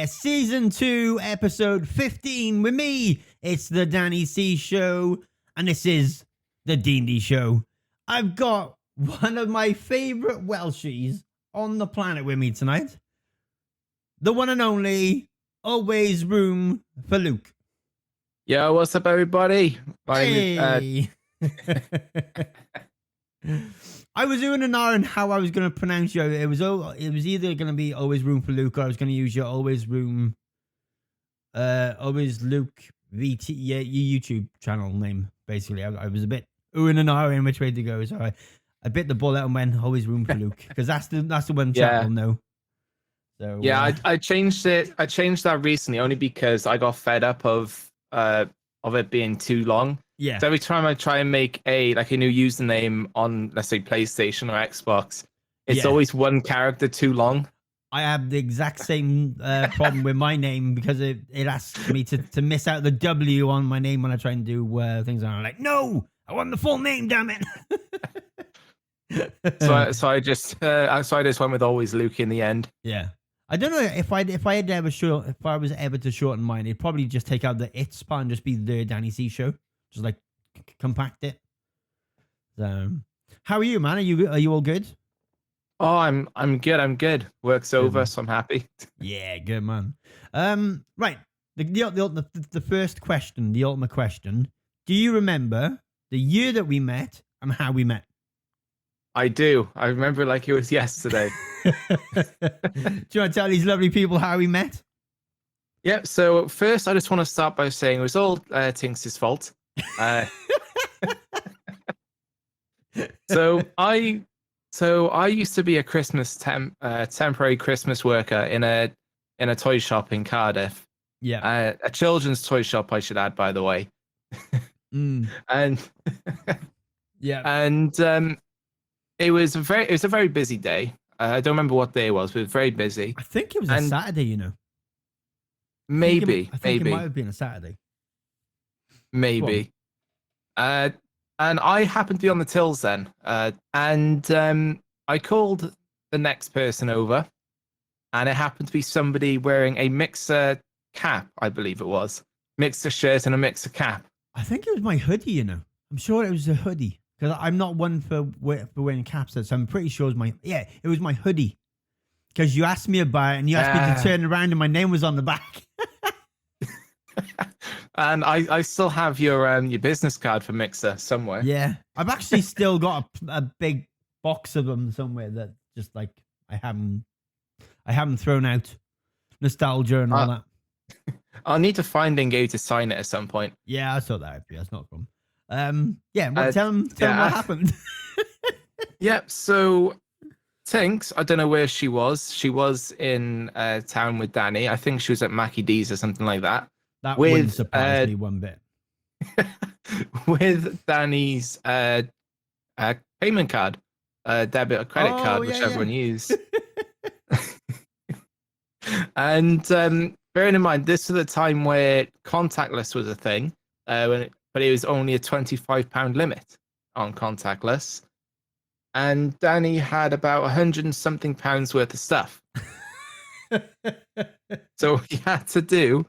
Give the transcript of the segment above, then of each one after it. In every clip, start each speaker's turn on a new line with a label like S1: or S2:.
S1: Season 2, episode 15 with me. It's the Danny C Show, and this is the D&D Show. I've got one of my favourite Welshies on the planet with me tonight. The one and only, always room for Luke.
S2: Yo, what's up, everybody?
S1: Hey. I was doing an hour on how I was going to pronounce you. It was either going to be always room for Luke, or I was going to use your always room, AlwaysLukeVT, your YouTube channel name. Basically, I was a bit oohing and ahhing which way to go, so I bit the bullet and went always room for Luke because that's the one chat will know. So
S2: yeah, I changed it. I changed that recently only because I got fed up of it being too long.
S1: Yeah.
S2: So every time I try and make a new username on, let's say, PlayStation or Xbox, it's always one character too long.
S1: I have the exact same problem with my name because it asks me to miss out the W on my name when I try and do things. And I'm like, no, I want the full name, damn it.
S2: so I just went with always Luke in the end.
S1: Yeah. I don't know if I was ever to shorten mine, it'd probably just take out the it's part and just be the Danny C Show. Just like compact it. So, how are you, man? Are you all good?
S2: Oh, I'm good. I'm good. Work's over, so I'm happy.
S1: Yeah, good man. Right. The first question, the ultimate question. Do you remember the year that we met and how we met?
S2: I do. I remember it like it was yesterday.
S1: Do you want to tell these lovely people how we met?
S2: Yeah. So first, I just want to start by saying it was all Tinks' fault. So I used to be a Christmas temporary Christmas worker in a toy shop in Cardiff.
S1: Yeah.
S2: A children's toy shop, I should add, by the way. And
S1: yeah.
S2: And it was a very busy day. I don't remember what day it was, but it was very busy.
S1: I think it was a Saturday, you know.
S2: Maybe.
S1: I think it might have been a Saturday.
S2: Maybe. And I happened to be on the tills then. And I called the next person over, and it happened to be somebody wearing a mixer cap, I believe it was. Mixer shirt and a mixer cap.
S1: I think it was my hoodie, you know. I'm sure it was a hoodie. Because I'm not one for wearing caps, so I'm pretty sure it was my hoodie. Because you asked me about it, and you asked me to turn around, and my name was on the back.
S2: And I still have your business card for Mixer somewhere.
S1: Yeah, I've actually still got a big box of them somewhere that just like I haven't thrown out. Nostalgia and all that.
S2: I'll need to find and get you to sign it at some point.
S1: Yeah, I saw that. Yeah, it's not a problem. Tell them what happened.
S2: Yeah, so Tinks, I don't know where she was. She was in town with Danny. I think she was at Mackie D's or something like that.
S1: That wouldn't surprise me one bit.
S2: With Danny's payment card, debit or credit card, whichever one you use. And bearing in mind, this was the time where contactless was a thing, but it was only a £25 limit on contactless. And Danny had about 100 and something pounds worth of stuff. So he had to do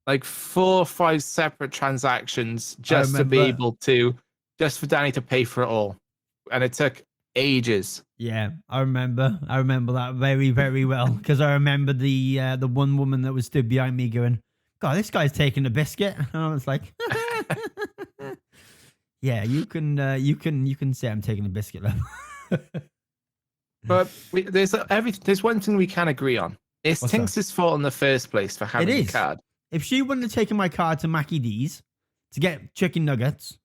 S2: like 4 or 5 separate transactions just to be able to, just for Danny to pay for it all. And it took ages.
S1: Yeah, I remember that very, very well. Because I remember the one woman that was stood behind me going, God, this guy's taking a biscuit. And I was like, yeah, you can say I'm taking a biscuit level.
S2: But there's one thing we can agree on. It's Tinks' fault in the first place for having the card.
S1: If she wouldn't have taken my card to Mackie D's to get chicken nuggets,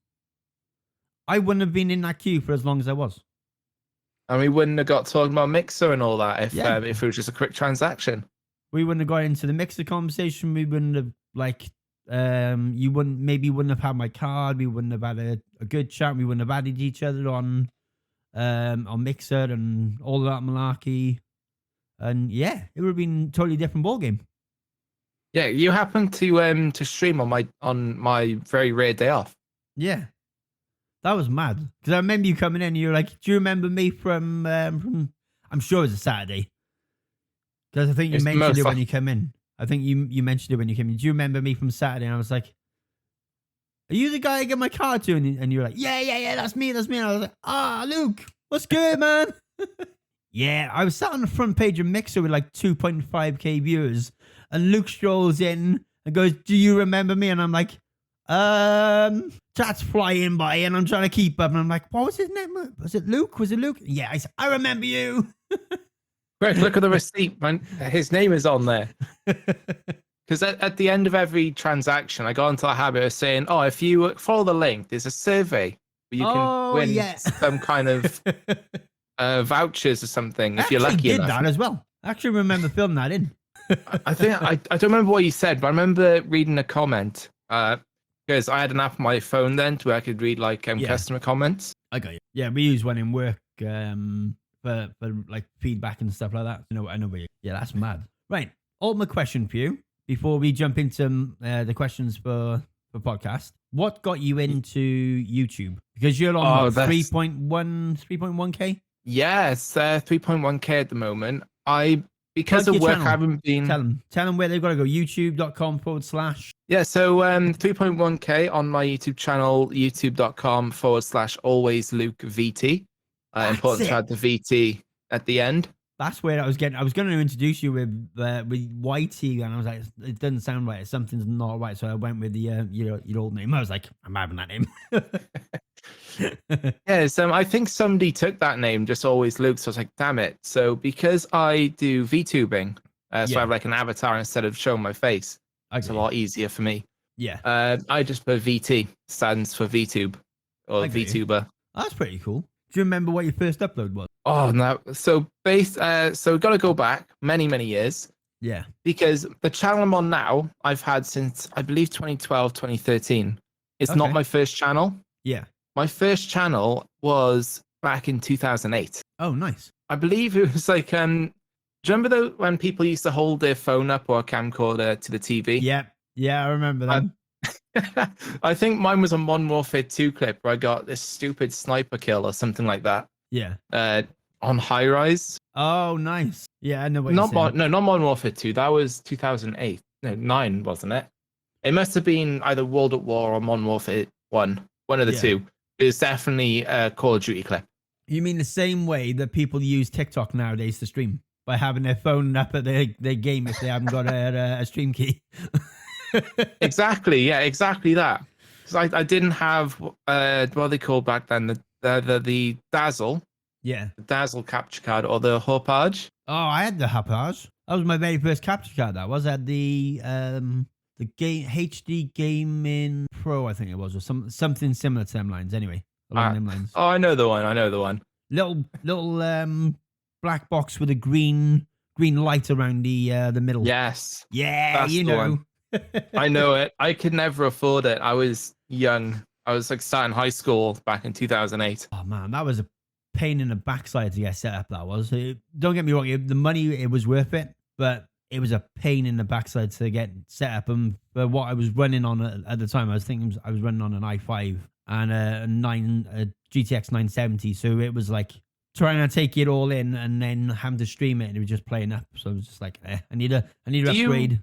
S1: I wouldn't have been in that queue for as long as I was.
S2: And we wouldn't have got talking about Mixer and all that if it was just a quick transaction.
S1: We wouldn't have got into the Mixer conversation. We wouldn't have you wouldn't have had my card. We wouldn't have had a good chat. We wouldn't have added each other on Mixer and all that malarkey. And yeah, it would have been a totally different ballgame.
S2: Yeah, you happened to stream on my very rare day off.
S1: Yeah, that was mad. Because I remember you coming in and you were like, do you remember me from I'm sure it was a Saturday. Because I think you mentioned it when you came in. I think you mentioned it when you came in. Do you remember me from Saturday? And I was like, are you the guy I get my card to? And you were like, yeah, that's me. And I was like, Luke, what's good, man? Yeah, I was sat on the front page of Mixer with like 2.5k viewers. And Luke strolls in and goes, do you remember me? And I'm like, chat's flying by and I'm trying to keep up. And I'm like, what was his name? Was it Luke? Yeah, I said, I remember you.
S2: Greg, look at the receipt, man. His name is on there. Because at the end of every transaction, I got into the habit of saying, if you follow the link, there's a survey where you can win some kind of vouchers or something if you're lucky enough.
S1: I did that as well. I actually remember filming that in.
S2: I think I don't remember what you said, but I remember reading a comment because I had an app on my phone then where I could read customer comments.
S1: I got you. Yeah, we use one in work for like feedback and stuff like that. I know. Yeah, that's mad. Right. Ultimate question for you before we jump into the questions for podcast. What got you into YouTube? Because you're on 3.1k.
S2: Yes, 3.1k at the moment. Because of work, I haven't been...
S1: Tell them where they've got to go. YouTube.com/.
S2: Yeah, so 3.1k on my YouTube channel, youtube.com/AlwaysLukeVT. Important to add the VT at the end.
S1: That's where I was going to introduce you with YT, and I was like, it doesn't sound right. Something's not right. So I went with the your old name. I was like, I'm having that name.
S2: Yeah, so I think somebody took that name, just Always Luke. So I was like, damn it. So because I do VTubing, so I have like an avatar instead of showing my face. It's a lot easier for me.
S1: Yeah.
S2: I just put VT, stands for VTube or VTuber.
S1: That's pretty cool. Do you remember what your first upload was?
S2: Oh no! So we've got to go back many years.
S1: Yeah.
S2: Because the channel I'm on now, I've had since I believe 2012, 2013. It's not my first channel.
S1: Yeah.
S2: My first channel was back in 2008.
S1: Oh, nice.
S2: I believe it was like, do you remember when people used to hold their phone up or a camcorder to the TV?
S1: Yeah, I remember that.
S2: I think mine was a Modern Warfare 2 clip where I got this stupid sniper kill or something like that.
S1: Yeah.
S2: On High Rise.
S1: Oh, nice. Yeah, I know what you're saying.
S2: No, not Modern Warfare 2. That was 2008. No, 9, wasn't it? It must have been either World at War or Modern Warfare 1. One of the two. It's definitely a Call of Duty clip.
S1: You mean the same way that people use TikTok nowadays to stream? By having their phone up at their game if they haven't got a stream key?
S2: Exactly. Yeah, exactly that. Because I didn't have, what are they called back then? The Dazzle.
S1: Yeah.
S2: The Dazzle capture card or the Hopage.
S1: Oh, I had the Hopage. That was my very first capture card. That was at the game HD Gaming Pro, I think it was, or something similar to them lines. Anyway, along them lines.
S2: Oh, I know the one. Little
S1: black box with a green light around the middle.
S2: Yes.
S1: Yeah, that's you know.
S2: I know it. I could never afford it. I was young. I was like starting high school back in 2008.
S1: Oh man, that was a pain in the backside to get set up. That was. Don't get me wrong. The money, it was worth it, but it was a pain in the backside to get set up. And for what I was running on at the time, I was running on an i5 and a GTX 970. So it was like trying to take it all in and then having to stream it, and it was just playing up. So I was just like, I need to upgrade.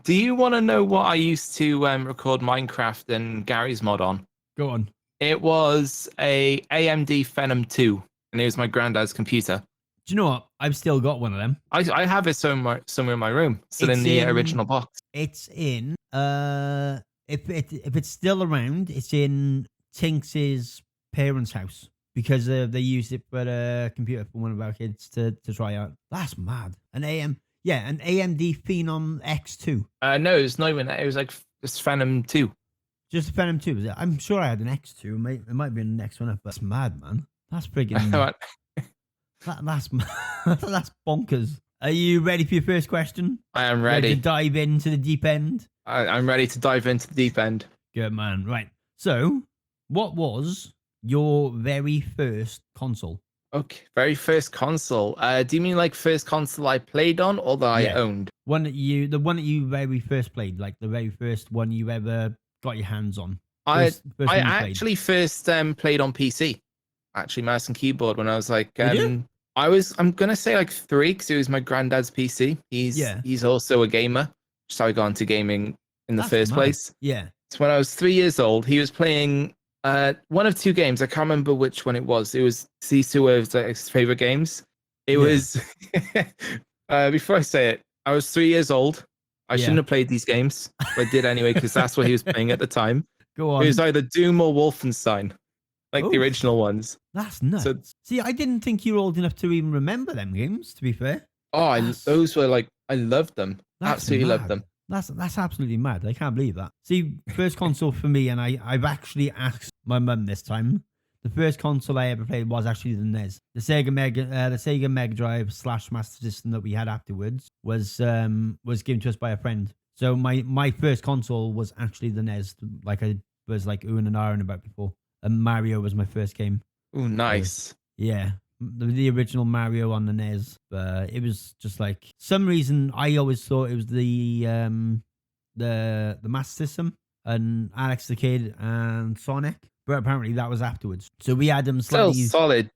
S2: Do you want to know what I used to record Minecraft and Gary's mod on?
S1: Go on.
S2: It was a AMD Phenom 2, and it was my granddad's computer.
S1: Do you know what? I've still got one of them.
S2: I have it somewhere in my room, still in the original box.
S1: It's in if it's still around, it's in Tinks's parents' house because they used it for a computer for one of our kids to try out. That's mad. An AMD Phenom X2.
S2: No, it's not even that. It was like this Phenom 2.
S1: Just Venom 2, was it? I'm sure I had an X2. It might be the next one up. That's mad, man. That's freaking... that's that's bonkers. Are you ready for your first question?
S2: I am
S1: Ready
S2: ready.
S1: to dive into the deep end?
S2: I'm ready to dive into the deep end.
S1: Good, man. Right. So, what was your very first console?
S2: Okay, very first console. Do you mean like first console I played on or that I owned?
S1: The one that you very first played, like the very first one you ever got your hands on.
S2: I
S1: First one you played.
S2: actually first played on PC, actually mouse and keyboard when I was like I'm gonna say like 3 because it was my granddad's PC. He's also a gamer. Just how I got into gaming in the first place.
S1: Yeah.
S2: So when I was 3 years old, he was playing one of 2 games. I can't remember which one it was. It was these 2 of his favorite games. It was before I say it, I was 3 years old. I shouldn't have played these games, but I did anyway because that's what he was playing at the time.
S1: Go on.
S2: It was either Doom or Wolfenstein, like the original ones.
S1: That's nuts.
S2: So,
S1: see, I didn't think you were old enough to even remember them games, to be fair.
S2: Oh, those were like, I loved them. Absolutely loved them.
S1: That's absolutely mad. I can't believe that. See, first console for me, and I've actually asked my mum this time. The first console I ever played was actually the NES. The Sega Mega Drive / Master System that we had afterwards was given to us by a friend. So my first console was actually the NES, like I was like oohing and ahhing about before. And Mario was my first game.
S2: Oh, nice.
S1: Yeah. The original Mario on the NES. It was just like some reason I always thought it was the Master System and Alex the Kid and Sonic, but apparently that was afterwards. So we had them slightly
S2: solid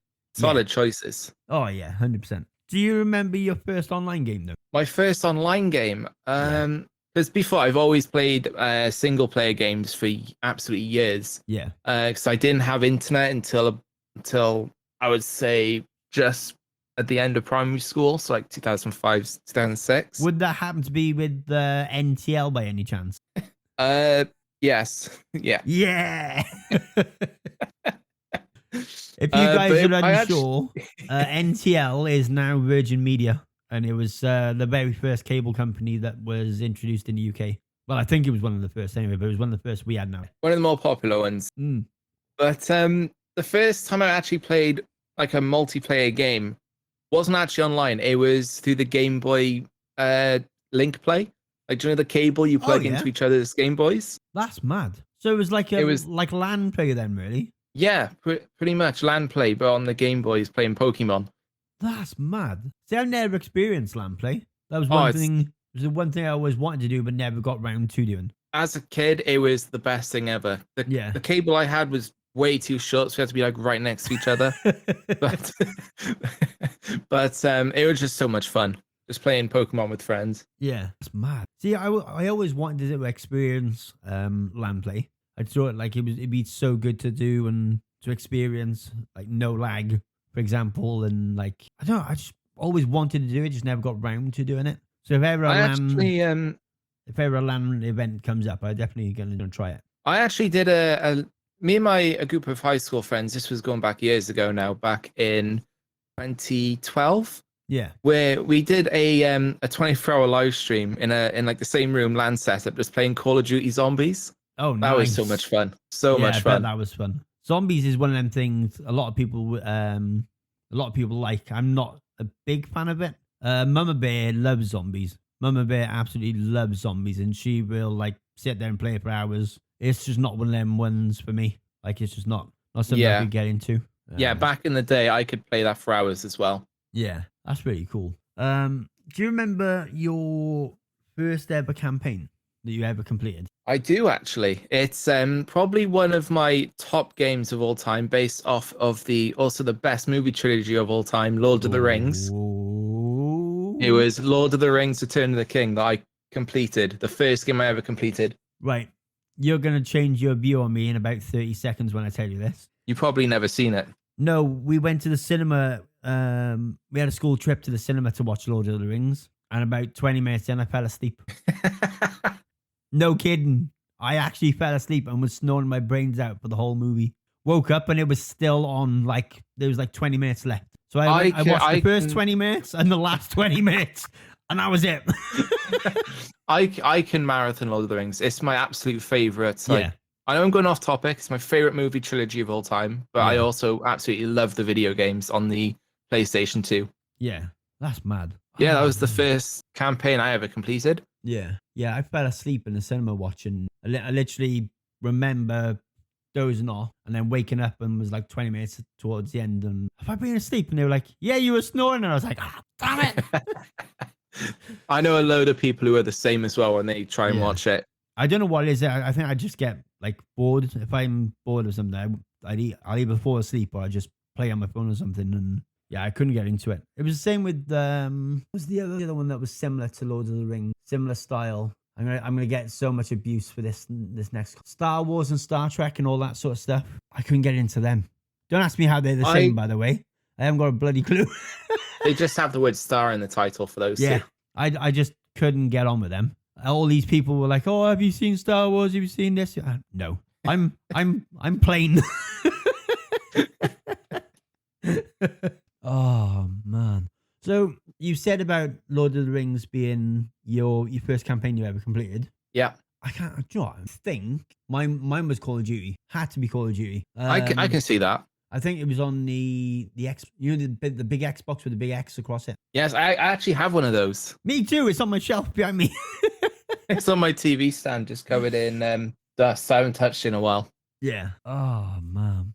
S2: choices.
S1: Oh yeah, 100%. Do you remember your first online game though?
S2: My first online game, because before I've always played single player games for absolutely years.
S1: Yeah.
S2: Because I didn't have internet until I would say just at the end of primary school, so like 2005, 2006.
S1: Would that happen to be with the NTL by any chance?
S2: Yes. Yeah.
S1: Yeah. If you guys are unsure, NTL is now Virgin Media, and it was the very first cable company that was introduced in the UK. Well, I think it was one of the first anyway, but it was one of the first we had now.
S2: One of the more popular ones.
S1: Mm.
S2: But the first time I actually played like a multiplayer game wasn't actually online. It was through the Game Boy Link Play. Like, do you know the cable you plug into each other's Game Boys?
S1: That's mad. So it was like like LAN play then, really?
S2: Yeah, pretty much LAN play, but on the Game Boys playing Pokemon.
S1: That's mad. See, I've never experienced LAN play. That was one thing. It was the one thing I always wanted to do, but never got round to doing.
S2: As a kid, it was the best thing ever. The cable I had was way too short, so we had to be like right next to each other. but it was just so much fun. Just playing Pokemon with friends.
S1: Yeah, it's mad. See, I always wanted to experience LAN play. I thought like it'd be so good to do and to experience, like no lag, for example, and like I don't know, I just always wanted to do it, just never got round to doing it. So if ever if ever a LAN event comes up, I'm definitely gonna try it.
S2: I actually did me and a group of high school friends. This was going back years ago now, back in 2012.
S1: Yeah,
S2: where we did a 24-hour live stream in like the same room LAN setup, just playing Call of Duty Zombies.
S1: Oh, nice.
S2: That was so much fun. So much fun.
S1: That was fun. Zombies is one of them things a lot of people like. I'm not a big fan of it. Mama Bear loves zombies. Mama Bear absolutely loves zombies, and she will like sit there and play it for hours. It's just not one of them ones for me. Like it's just not something I could get into.
S2: Yeah, back in the day, I could play that for hours as well.
S1: Yeah, that's really cool. Do you remember your first ever campaign that you ever completed?
S2: I do actually. It's probably one of my top games of all time, based off of the best movie trilogy of all time, Lord of the Rings. It was Lord of the Rings: Return of the King that I completed. The first game I ever completed.
S1: Right. You're gonna change your view on me in about 30 seconds when I tell you this.
S2: You've probably never seen it.
S1: No, we went to the cinema. We had a school trip to the cinema to watch Lord of the Rings, and about 20 minutes in, I fell asleep. No kidding. I actually fell asleep and was snoring my brains out for the whole movie. Woke up and it was still on, like, there was like 20 minutes left. So I watched the first 20 minutes and the last 20 minutes, and that was it.
S2: I can marathon Lord of the Rings. It's my absolute favorite I know I'm going off topic. It's my favorite movie trilogy of all time, but I also absolutely love the video games on the PlayStation 2.
S1: Yeah, that's mad.
S2: Yeah, that
S1: Oh,
S2: was the
S1: man.
S2: first campaign I ever completed.
S1: Yeah, yeah. I fell asleep in the cinema watching. I literally remember dozing off and then waking up and was like 20 minutes towards the end. And have I been asleep? And they were like, "Yeah, you were snoring." And I was like, "Ah, damn it!"
S2: I know a load of people who are the same as well when they try and watch it.
S1: I don't know what it is. I think I just get like bored. If I'm bored of something, I'll either fall asleep or I just play on my phone or something. And yeah, I couldn't get into it. It was the same with what was the other one that was similar to Lord of the Rings, similar style. I'm gonna get so much abuse for this next Star Wars and Star Trek and all that sort of stuff. I couldn't get into them. Don't ask me how they're the same, by the way. I haven't got a bloody clue.
S2: They just have the word "star" in the title for those.
S1: Yeah,
S2: two.
S1: I just couldn't get on with them. All these people were like, "Oh, have you seen Star Wars? Have you seen this?" No, I'm plain. Oh man. So you said about Lord of the Rings being your first campaign you ever completed.
S2: Yeah.
S1: I can't. Do you know what? I think mine was Call of Duty. Had to be Call of Duty.
S2: I can see that.
S1: I think it was on the X. You know the big Xbox with the big X across it.
S2: Yes, I actually have one of those.
S1: Me too. It's on my shelf behind me.
S2: It's on my TV stand, just covered in dust. I haven't touched it in a while.
S1: Yeah. Oh man.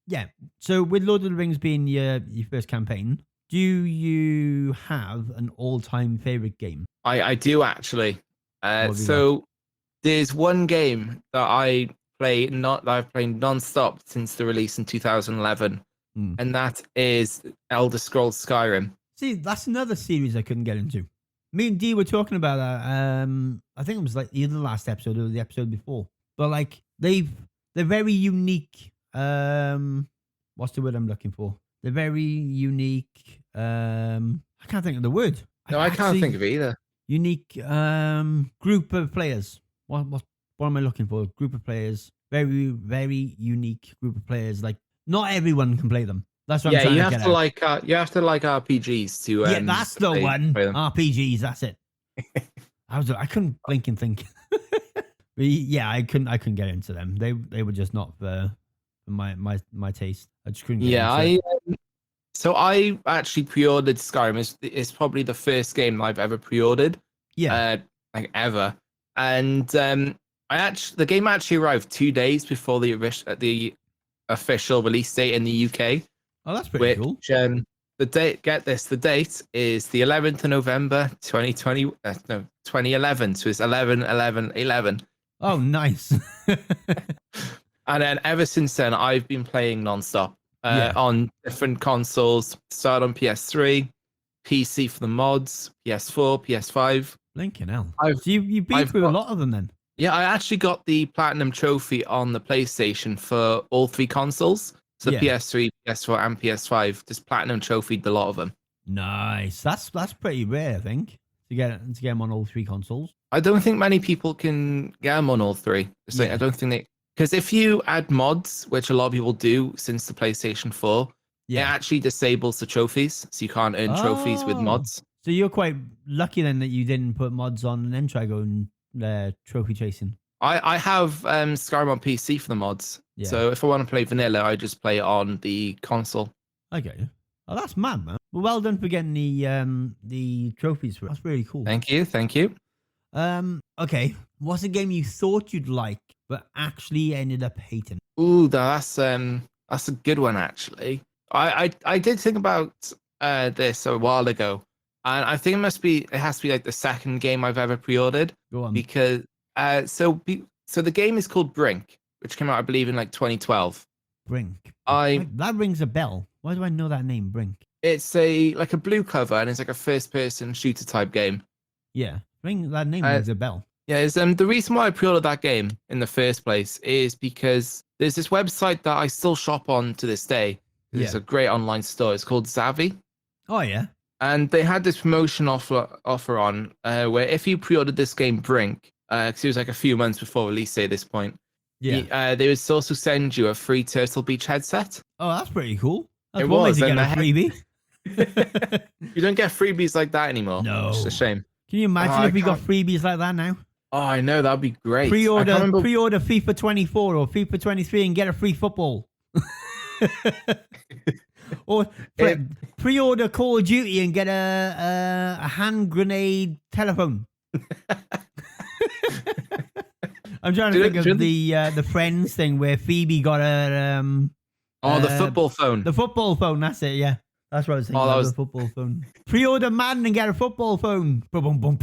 S1: Yeah. So with Lord of the Rings being your first campaign, do you have an all-time favorite game?
S2: I do actually. So there's one game that I've played non-stop since the release in 2011, and that is Elder Scrolls Skyrim.
S1: See, that's another series I couldn't get into. Me and Dee were talking about that. I think it was like either the last episode or the episode before. But like they're very unique. What's the word I'm looking for? They're very unique. I can't think of the word.
S2: No, I can't think of it either.
S1: Unique group of players. What am I looking for? Group of players. Very, very unique group of players. Like not everyone can play them. That's what I'm trying to get at.
S2: You have to like RPGs to
S1: yeah, that's the one. RPGs, that's it. I couldn't blink and think. But yeah, I couldn't get into them. They were just not for my taste. I just couldn't get into it.
S2: So I actually pre-ordered Skyrim. It's probably the first game I've ever pre-ordered.
S1: Yeah.
S2: Like ever. And the game actually arrived 2 days before the official release date in the UK.
S1: Oh, that's pretty cool.
S2: The date, get this, the date is the 11th of November 2011. So it's 11/11/11.
S1: Oh, nice.
S2: And then ever since then, I've been playing nonstop on different consoles. Started on PS3, PC for the mods, PS4, PS5.
S1: Blinking hell. So you've been through a lot of them then?
S2: Yeah, I actually got the Platinum Trophy on the PlayStation for all three consoles. So PS3, PS4, and PS5. Just Platinum Trophied a lot of them.
S1: Nice. That's pretty rare, I think, to get them on all three consoles.
S2: I don't think many people can get them on all three. I don't think they... Because if you add mods, which a lot of people do since the PlayStation 4, it actually disables the trophies. So you can't earn trophies with mods.
S1: So you're quite lucky then that you didn't put mods on and then try going trophy chasing.
S2: I have Skyrim on PC for the mods. Yeah. So if I want to play vanilla, I just play it on the console.
S1: Okay. Oh, that's mad, man. Well done for getting the trophies for it. That's really cool.
S2: Thank you.
S1: Okay. What's a game you thought you'd like but actually ended up hating?
S2: Ooh, that's a good one actually. I did think about this a while ago, and I think it has to be like the second game I've ever pre-ordered.
S1: Go on.
S2: Because so the game is called Brink, which came out I believe in like 2012.
S1: Brink. That rings a bell. Why do I know that name, Brink?
S2: It's like a blue cover and it's like a first-person shooter type game.
S1: Yeah, that name rings a bell.
S2: Yeah, the reason why I pre-ordered that game in the first place is because there's this website that I still shop on to this day. It's a great online store. It's called Zavvi.
S1: Oh yeah. And
S2: they had this promotion offer on where if you pre-ordered this game Brink, because it was like a few months before release day at this point, they would also send you a free Turtle Beach headset.
S1: Oh, that's pretty cool. That's one way to get a freebie.
S2: You don't get freebies like that anymore.
S1: No.
S2: It's a shame.
S1: Can you imagine if we got freebies like that now?
S2: Oh, I know, that'd be great.
S1: Pre-order FIFA 24 or FIFA 23 and get a free football. Or pre-order Call of Duty and get a hand grenade telephone. I'm trying to think of the Friends thing where Phoebe got a
S2: the football phone.
S1: The football phone, that's it, yeah. That's what I was thinking. The football phone. Pre-order Madden and get a football phone. Boom, boom, boom.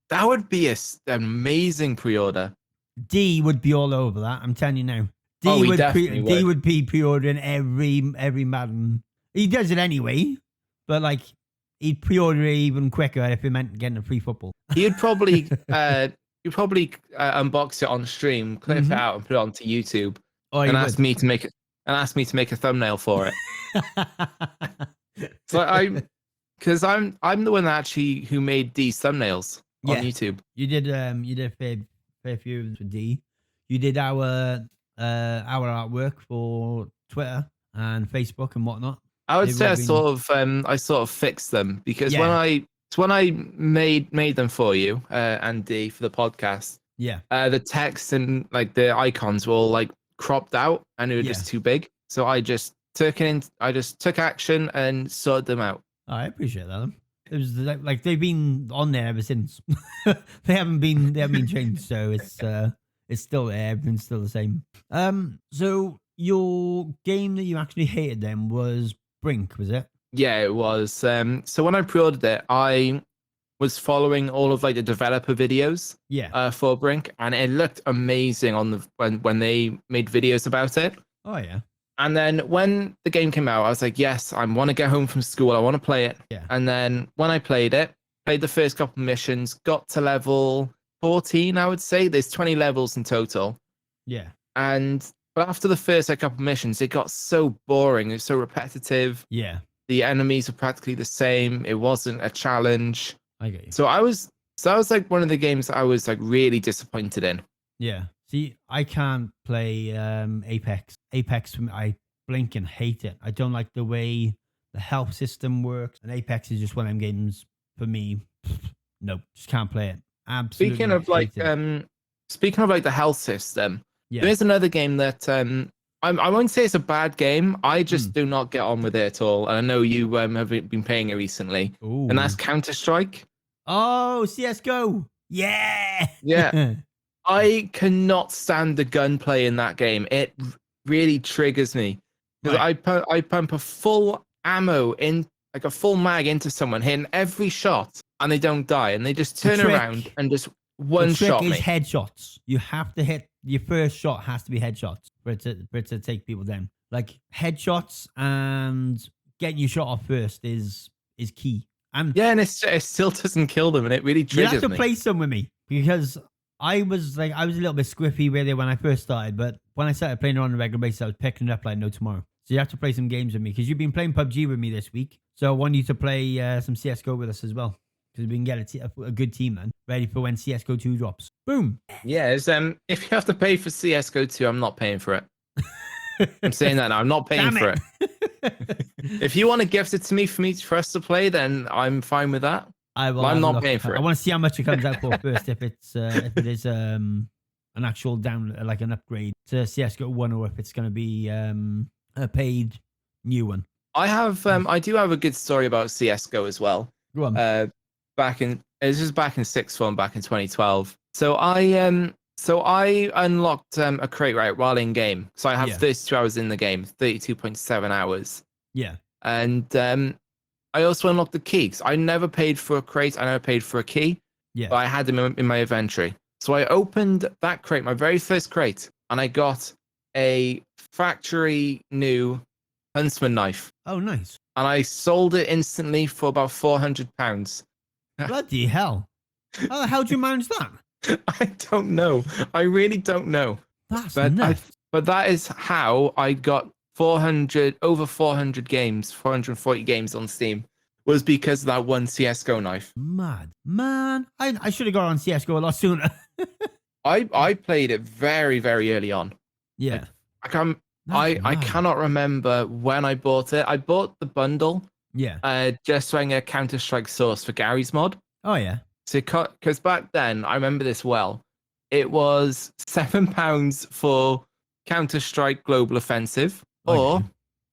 S2: That would be an amazing pre-order.
S1: D would be all over that. I'm telling you now. D would be pre-ordering every Madden. He does it anyway, but like he'd pre-order it even quicker if it meant getting a free football.
S2: He'd probably unbox it on stream, clip it out, and put it onto YouTube, and ask me to make a thumbnail for it. So because I'm the one who made D's thumbnails on YouTube.
S1: You did a fair few for D. You did our artwork for Twitter and Facebook and whatnot.
S2: I would say I sort of fixed them because when I made them for you and D for the podcast, the text and like the icons were all like cropped out and it was just too big. So I just took action and sorted them out.
S1: Oh, I appreciate that. It was like they've been on there ever since. they haven't been changed, so it's still there. Everything's still the same. So your game that you actually hated then was Brink, was it?
S2: Yeah, it was. So when I pre-ordered it, I was following all of like the developer videos. For Brink, and it looked amazing on when they made videos about it.
S1: Oh yeah.
S2: And then when the game came out, I was like, yes, I want to get home from school. I want to play it.
S1: Yeah.
S2: And then when I played the first couple missions, got to level 14, I would say. There's 20 levels in total.
S1: Yeah.
S2: But after the first couple missions, it got so boring. It was so repetitive.
S1: Yeah.
S2: The enemies were practically the same. It wasn't a challenge.
S1: I get you.
S2: So I was like one of the games that I was like really disappointed in.
S1: Yeah. See, I can't play Apex. Apex, I blink and hate it. I don't like the way the health system works. And Apex is just one of them games for me. Nope, just can't play it. Absolutely.
S2: Speaking of like the health system, there's another game that I won't say it's a bad game. I just do not get on with it at all. And I know you have been playing it recently.
S1: Ooh.
S2: And that's Counter-Strike.
S1: Oh, CSGO. Yeah.
S2: Yeah. I cannot stand the gunplay in that game. It really triggers me. Because I pump a full ammo in, like a full mag into someone, hitting every shot, and they don't die. And they just turn around and just one-shot me.
S1: The trick is headshots. You have to hit, your first shot has to be headshots for it to take people down. Like headshots and getting your shot off first is key. And
S2: it still doesn't kill them, and it really triggers me.
S1: You have to play some with me because I was a little bit squiffy with it when I first started, but when I started playing it on a regular basis, I was picking it up like no tomorrow. So you have to play some games with me because you've been playing PUBG with me this week. So I want you to play some CSGO with us as well because we can get a good team then, ready for when CSGO 2 drops. Boom.
S2: Yeah, if you have to pay for CSGO 2, I'm not paying for it. I'm saying that now. I'm not paying for it. If you want to gift it to me for us to play, then I'm fine with that. I'm not paying for it.
S1: I want to see how much it comes out for first. If it is an actual like an upgrade to CS:GO 1, or if it's going to be a paid new one.
S2: I do have a good story about CS:GO as well.
S1: Go on.
S2: This was back in sixth form, back in 2012. So I unlocked a crate right while in game. So I have 32 hours in the game, 32.7 hours.
S1: Yeah.
S2: And I also unlocked the key. I never paid for a crate. I never paid for a key.
S1: Yeah.
S2: But I had them in my inventory. So I opened that crate, my very first crate, and I got a factory new huntsman knife.
S1: Oh, nice.
S2: And I sold it instantly for about £400.
S1: Bloody hell. How the hell did you manage that?
S2: I don't know. I really don't know.
S1: That's nuts.
S2: But that is how I got over 400 games, 440 games on Steam, was because of that one CS:GO knife.
S1: Mad. Man, I should have got on CS:GO a lot sooner.
S2: I played it very, very early on.
S1: Yeah.
S2: I cannot remember when I bought it. I bought the bundle.
S1: Yeah.
S2: Just so I can get Counter-Strike source for Gary's mod.
S1: Oh, yeah.
S2: So, because back then, I remember this well. it was £7 for Counter-Strike Global Offensive, or
S1: Okay.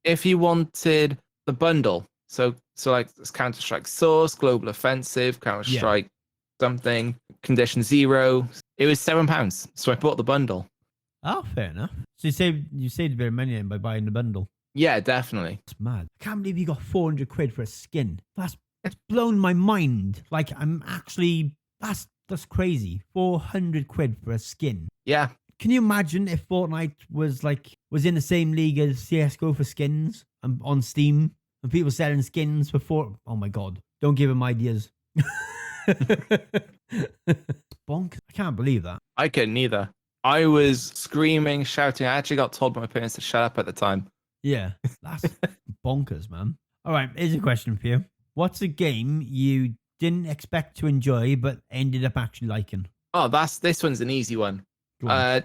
S2: if you wanted the bundle, so like Counter-Strike Source, Global Offensive, Counter-Strike something, Condition Zero, it was £7. So I bought the bundle.
S1: Oh, fair enough. So you saved a bit of money then by buying the bundle.
S2: Yeah, definitely.
S1: That's mad. I can't believe you got 400 quid for a skin. That's blown my mind. Like, I'm actually, that's crazy. 400 quid for a skin.
S2: Yeah.
S1: Can you imagine if Fortnite was in the same league as CSGO for skins on Steam, and people selling skins for oh my god, don't give them ideas. Bonk. I can't believe that.
S2: I couldn't either. I was screaming, shouting. I actually got told by my parents to shut up at the time.
S1: Yeah, that's bonkers, man. All right, here's a question for you. What's a game you didn't expect to enjoy but ended up actually liking?
S2: Oh, this one's an easy one.
S1: Go on.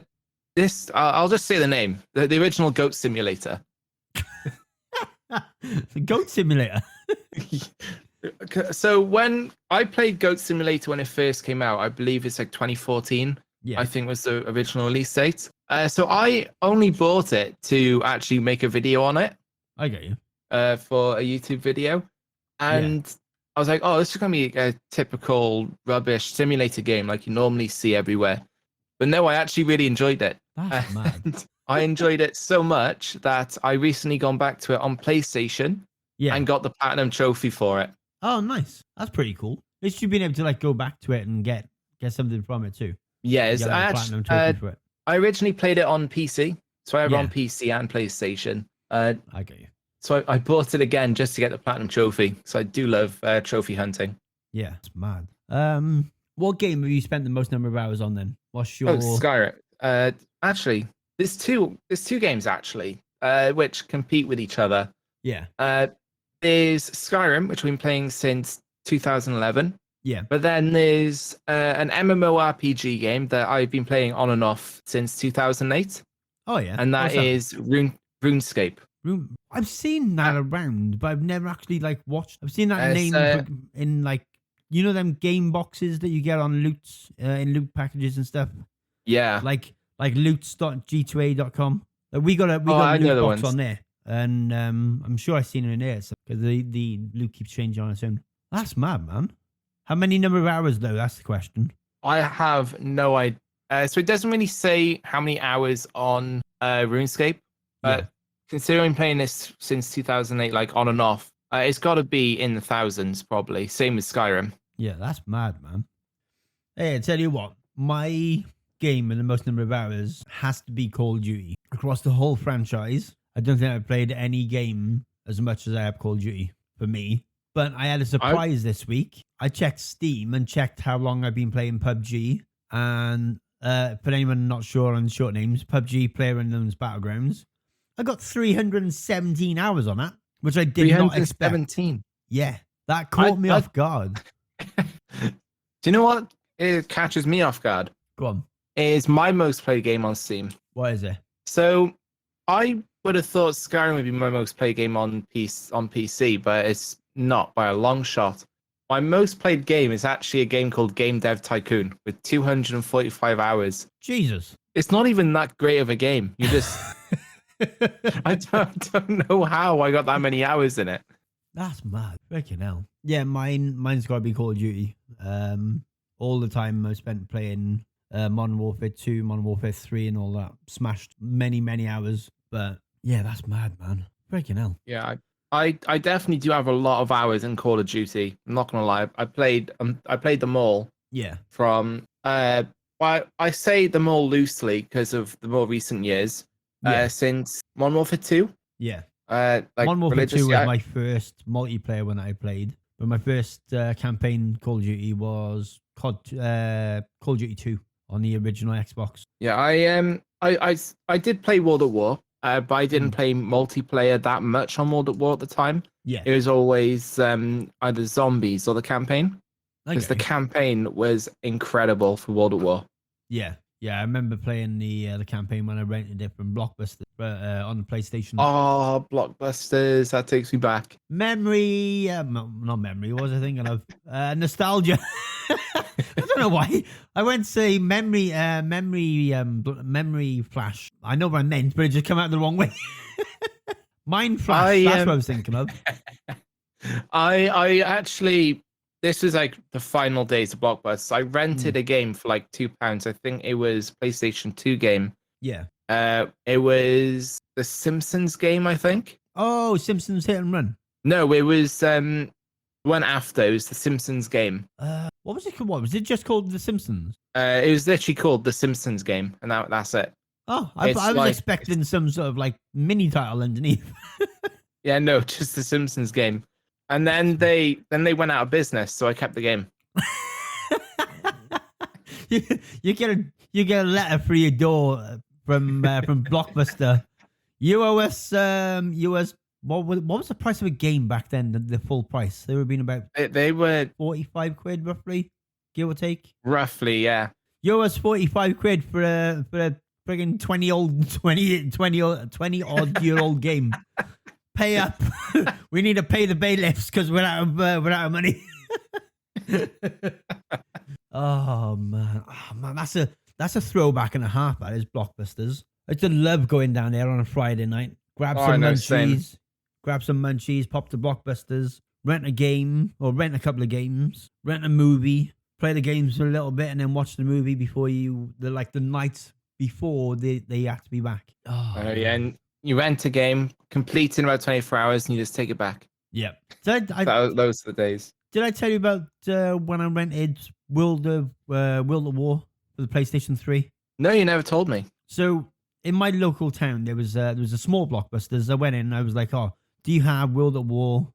S2: I'll just say the name. The original Goat Simulator.
S1: The Goat Simulator.
S2: So when I played Goat Simulator when it first came out, I believe it's like 2014.
S1: Yeah.
S2: I think was the original release date. So I only bought it to actually make a video on it.
S1: I get you.
S2: For a YouTube video. And I was like, oh, this is going to be a typical rubbish simulator game like you normally see everywhere. But no, I actually really enjoyed it.
S1: That's mad.
S2: I enjoyed it so much that I recently gone back to it on PlayStation and got the Platinum Trophy for it.
S1: Oh, nice. That's pretty cool. At least you've been able to like go back to it and get something from it too.
S2: Yeah,
S1: Platinum Trophy for it.
S2: I originally played it on PC. So I have it on PC and PlayStation.
S1: I get you.
S2: So I bought it again just to get the Platinum Trophy. So I do love trophy hunting.
S1: Yeah, it's mad. What game have you spent the most number of hours on then? What's your...
S2: Oh, Skyrim. Actually, there's two games actually, which compete with each other.
S1: Yeah.
S2: There's Skyrim, which we've been playing since 2011.
S1: Yeah.
S2: But then there's an MMORPG game that I've been playing on and off since 2008.
S1: Oh yeah.
S2: And that is RuneScape.
S1: I've seen that around, but I've never actually like watched. I've seen that name in like, you know, them game boxes that you get on loots in loot packages and stuff.
S2: Yeah.
S1: Like loots.g2a.com. We got a loot box on there, and I'm sure I've seen it in there because the loot keeps changing on its own. That's mad, man. How many number of hours though? That's the question.
S2: I have no idea. So it doesn't really say how many hours on RuneScape, but considering playing this since 2008, like on and off, it's got to be in the thousands probably. Same with Skyrim.
S1: Yeah, that's mad, man. Hey, I tell you what, my game with the most number of hours has to be Call of Duty. Across the whole franchise, I don't think I've played any game as much as I have Call of Duty for me. But I had a surprise this week. I checked Steam and checked how long I've been playing PUBG. And for anyone not sure on short names, PUBG PlayerUnknown's Battlegrounds. I got 317 hours on that, which I did not expect. 317. Yeah, that caught me off guard.
S2: Do you know what it catches me off guard?
S1: Go on.
S2: It is my most played game on Steam.
S1: What is it?
S2: So I would have thought Skyrim would be my most played game on PC, but it's not by a long shot. My most played game is actually a game called Game Dev Tycoon with 245 hours. Jesus. It's not even that great of a game. You just... I don't know how I got that many hours in it.
S1: That's mad. Freaking hell. Yeah, mine's got to be Call of Duty. All the time I spent playing Modern Warfare 2, Modern Warfare 3 and all that. Smashed many hours. But yeah, that's mad, man. Freaking hell.
S2: Yeah, I definitely do have a lot of hours in Call of Duty. I'm not gonna lie. I played them all.
S1: Yeah.
S2: From I say them all loosely because of the more recent years. Since Modern Warfare 2.
S1: Yeah.
S2: Like
S1: Modern Warfare 2 was my first multiplayer when I played. But my first campaign Call of Duty was Call of Duty 2 on the original Xbox. Yeah,
S2: I did play World at War, but I didn't play multiplayer that much on World at War at the time.
S1: Yeah.
S2: It was always either zombies or the campaign. Because the campaign was incredible for World at War.
S1: Yeah. Yeah, I remember playing the campaign when I rented it from Blockbuster on the PlayStation.
S2: Oh, Blockbusters. That takes me back.
S1: Memory, not memory. What was I thinking of? Nostalgia. I don't know why. I went to say memory, memory flash. I know what I meant, but it just came out the wrong way. Mind flash. That's what I was thinking of.
S2: I actually, this was like the final days of Blockbusters. I rented a game for like £2. I think it was PlayStation 2 game.
S1: Yeah.
S2: It was the Simpsons game, I think.
S1: Oh, Simpsons Hit and Run.
S2: No, it was one after. It was the Simpsons game.
S1: What was it called? What was it just called? The Simpsons.
S2: It was literally called the Simpsons game, and that's it.
S1: Oh, I was expecting some sort of like mini title underneath.
S2: Yeah, no, just the Simpsons game. And then they went out of business, so I kept the game.
S1: you get a letter through your door from Blockbuster. You owe us what was the price of a game back then? The full price. They were being about
S2: they were
S1: 45 quid roughly, give or take.
S2: Roughly, yeah.
S1: You owe us 45 quid for a friggin' 20 odd year old game. Pay up. We need to pay the bailiffs because we're out of money. Oh man, that's a throwback and a half. That is Blockbusters. I just love going down there on a Friday night, grab some munchies, pop to Blockbusters, rent a game or rent a couple of games, rent a movie, play the games for a little bit, and then watch the movie before the night before they have to be back. Oh
S2: yeah, and you rent a game, complete in about 24 hours, and you just take it back.
S1: Yeah. So
S2: those are the days.
S1: Did I tell you about when I rented World of War for the PlayStation 3?
S2: No, you never told me.
S1: So in my local town, there was a small Blockbusters. I went in and I was like, "Oh, do you have World of War,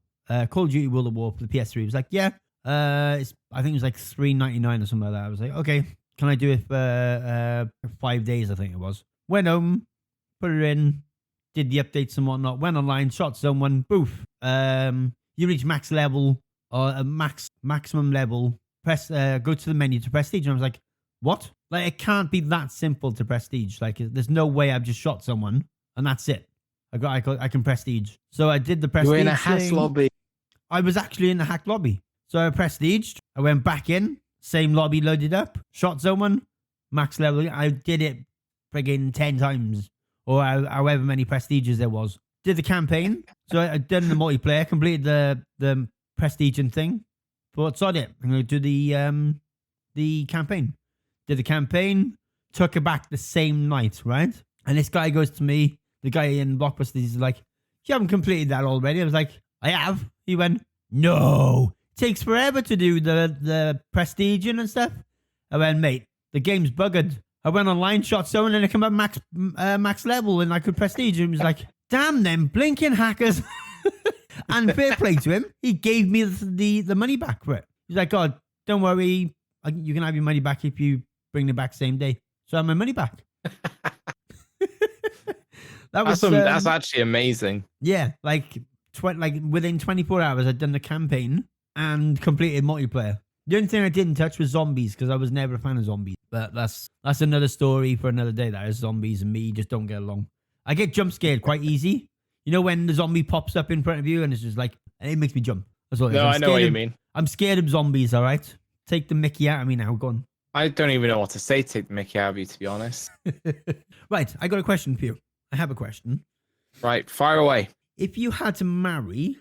S1: Call of Duty World of War for the PS3?" He was like, "Yeah." I think it was like $3.99 or something like that. I was like, "Okay, can I do it for 5 days?" I think it was. Went home, put it in, did the updates and whatnot. Went online, shot someone. Boof. You reach max level or maximum level. Press go to the menu to prestige. And I was like, "What? Like it can't be that simple to prestige. Like there's no way I've just shot someone and that's it. I can prestige." So I did the prestige.
S2: You were in a hacked lobby.
S1: I was actually in the hacked lobby. So I prestiged. I went back in. Same lobby loaded up. Shot someone. Max level. I did it friggin' 10 times. Or however many prestiges there was. Did the campaign. So I'd done the multiplayer. Completed the prestige and thing. Thought, sod it. I'm going to do the campaign. Did the campaign. Took it back the same night, right? And this guy goes to me. The guy in Blockbuster, he's like, "You haven't completed that already?" I was like, "I have." He went, "No. It takes forever to do the prestige and stuff." I went, "Mate, the game's buggered." I went online, shot someone, and it came up max level, and I could prestige. And he was like, "Damn them blinking hackers!" And fair play to him, he gave me the money back for it. He's like, "God, don't worry, you can have your money back if you bring it back same day." So I have my money back.
S2: That's actually amazing.
S1: Yeah, like within 24 hours, I'd done the campaign and completed multiplayer. The only thing I didn't touch was zombies because I was never a fan of zombies. But that's another story for another day. That is zombies and me just don't get along. I get jump scared quite easy. You know when the zombie pops up in front of you and it's just like, it makes me jump. That's all.
S2: No, I know what you mean.
S1: I'm scared of zombies. All right, take the mickey out of me now. Go on.
S2: I don't even know what to say. Take the mickey out of you, to be honest.
S1: Right, I got a question for you. I have a question.
S2: Right, fire away.
S1: If you had to marry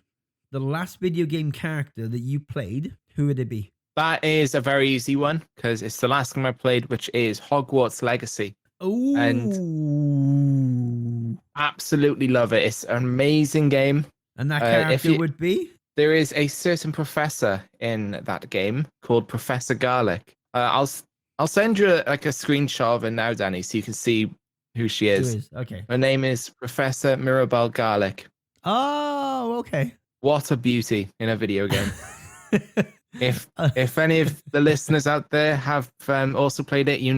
S1: the last video game character that you played, who would it be?
S2: That is a very easy one because it's the last game I played, which is Hogwarts Legacy.
S1: Oh,
S2: and absolutely love it. It's an amazing game.
S1: And that character would be?
S2: There is a certain professor in that game called Professor Garlic. I'll send you a screenshot of her now, Danny, so you can see who she is.
S1: Okay.
S2: Her name is Professor Mirabelle Garlic.
S1: Oh, okay.
S2: What a beauty in a video game. If any of the listeners out there have also played it, you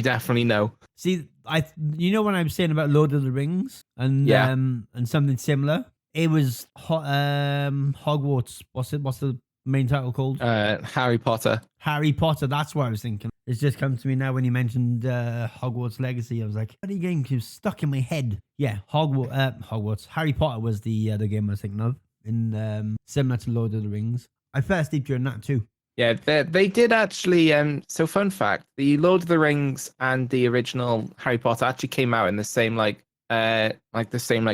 S2: definitely know.
S1: See, when I was saying about Lord of the Rings and something similar, it was Hogwarts. What's the Main title called?
S2: Harry Potter.
S1: Harry Potter. That's what I was thinking. It's just come to me now when you mentioned Hogwarts Legacy. I was like, what game was stuck in my head? Yeah, Hogwarts. Harry Potter was the game I was thinking of, in similar to Lord of the Rings. I fell asleep during that too.
S2: Yeah, they did actually. So fun fact: the Lord of the Rings and the original Harry Potter actually came out in the same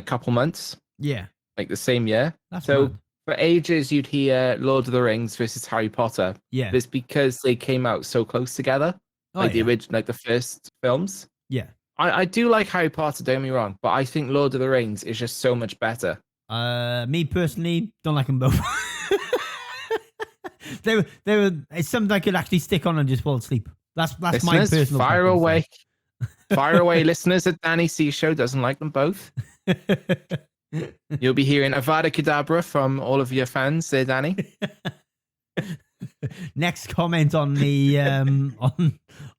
S2: couple months.
S1: Yeah,
S2: like the same year.
S1: That's
S2: so.
S1: mad.
S2: For ages, you'd hear Lord of the Rings versus Harry Potter.
S1: Yeah,
S2: it's because they came out so close together, the original, the first films.
S1: Yeah,
S2: I do like Harry Potter. Don't get me wrong, but I think Lord of the Rings is just so much better.
S1: Me personally, don't like them both. they were. It's something I could actually stick on and just fall asleep. That's listeners, my personal.
S2: Fire away, listeners at Danny C Show doesn't like them both. You'll be hearing Avada Kedavra from all of your fans there, Danny.
S1: Next comment on the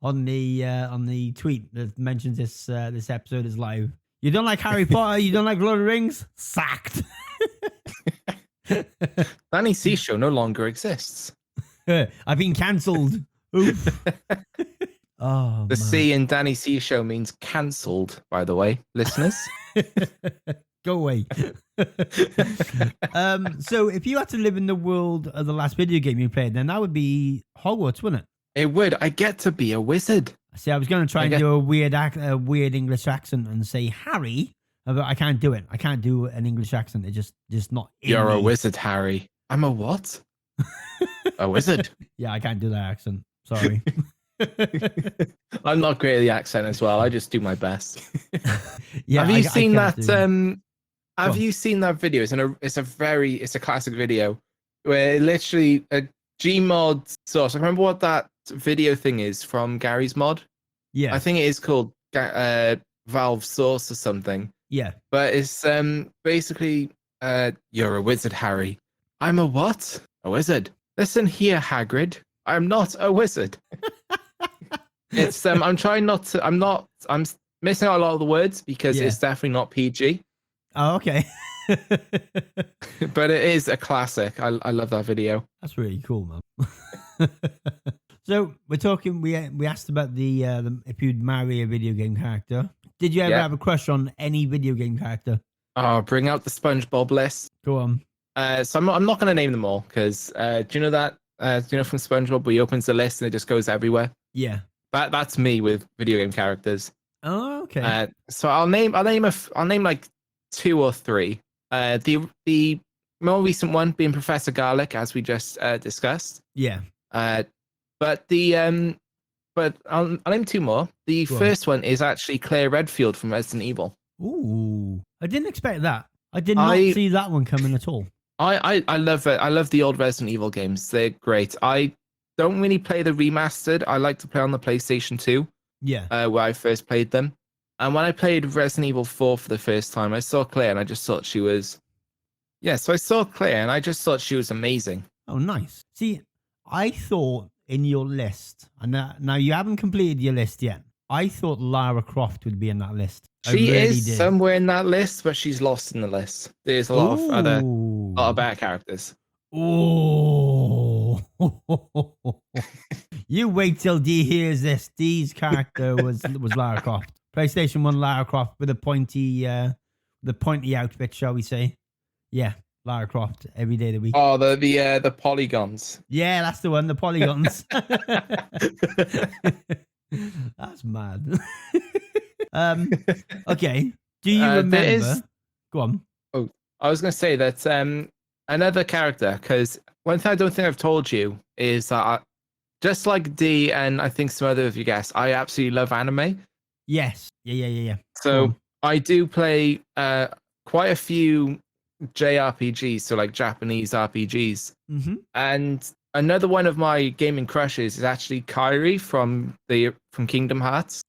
S1: on the tweet that mentions this episode is live. You don't like Harry Potter? You don't like Lord of the Rings? Sacked.
S2: Danny C Show no longer exists.
S1: I've been cancelled. Oof. Oh,
S2: the C in Danny C Show means cancelled, by the way, listeners.
S1: Go away. So if you had to live in the world of the last video game you played, then that would be Hogwarts, wouldn't it?
S2: It would. I get to be a wizard.
S1: See, I was going to try and do a weird English accent and say Harry, but I can't do it. I can't do an English accent. It's just not.
S2: You're a wizard, Harry. I'm a what? A wizard.
S1: Yeah, I can't do that accent. Sorry.
S2: I'm not great at the accent as well. I just do my best.
S1: Yeah.
S2: Have you seen that? Have you seen that video? It's a classic video where literally a Gmod source. I remember what that video thing is from Gary's mod.
S1: Yeah.
S2: I think it is called Valve Source or something.
S1: Yeah.
S2: But it's basically you're a wizard, Harry. I'm a what? A wizard. Listen here, Hagrid. I'm not a wizard. It's I'm trying not to. I'm missing out a lot of the words because it's definitely not PG.
S1: Oh, okay.
S2: But it is a classic. I love that video.
S1: That's really cool, man. So we're talking. We asked about the if you'd marry a video game character. Did you ever have a crush on any video game character?
S2: Oh, bring out the SpongeBob list.
S1: Go on.
S2: So I'm not going to name them all because do you know that? Do you know from SpongeBob where he opens the list and it just goes everywhere?
S1: Yeah.
S2: That's me with video game characters.
S1: Oh, okay.
S2: So I'll name like 2 or 3. The more recent one being Professor Garlic, as we just discussed.
S1: Yeah.
S2: But I'll name 2 more. The first one is actually Claire Redfield from Resident Evil.
S1: Ooh, I didn't expect that. I did not see that one coming at all.
S2: I love it. I love the old Resident Evil games. They're great. I don't really play the remastered. I like to play on the PlayStation 2.
S1: Yeah.
S2: Where I first played them. And when I played Resident Evil 4 for the first time, I saw Claire and I just thought she was... Yeah, so I saw Claire and I just thought she was amazing.
S1: Oh, nice. See, I thought in your list, and now you haven't completed your list yet, I thought Lara Croft would be in that list.
S2: She is somewhere in that list, but she's lost in the list. There's a lot of bad characters.
S1: Oh, you wait till D hears this. D's character was Lara Croft. PlayStation 1 Lara Croft with a pointy outfit, shall we say? Yeah, Lara Croft every day of the week.
S2: Oh, the polygons.
S1: Yeah, that's the one. The polygons. That's mad. Okay. Do you remember? Go on.
S2: Oh, I was going to say that another character, because one thing I don't think I've told you is that just like D and I think some other of you guessed, I absolutely love anime.
S1: Yes. Yeah.
S2: So I do play quite a few JRPGs, so like Japanese RPGs. Mm-hmm. And another one of my gaming crushes is actually Kairi from Kingdom Hearts.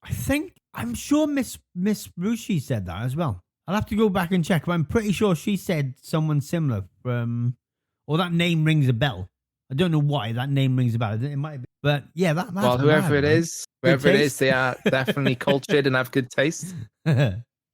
S2: I'm sure Miss Rushi said that as well. I'll have to go back and check, but I'm pretty sure she said someone similar or that name rings a bell. I don't know why that name rings a bell. It might be, but yeah, that's whoever it is, they are definitely cultured and have good taste.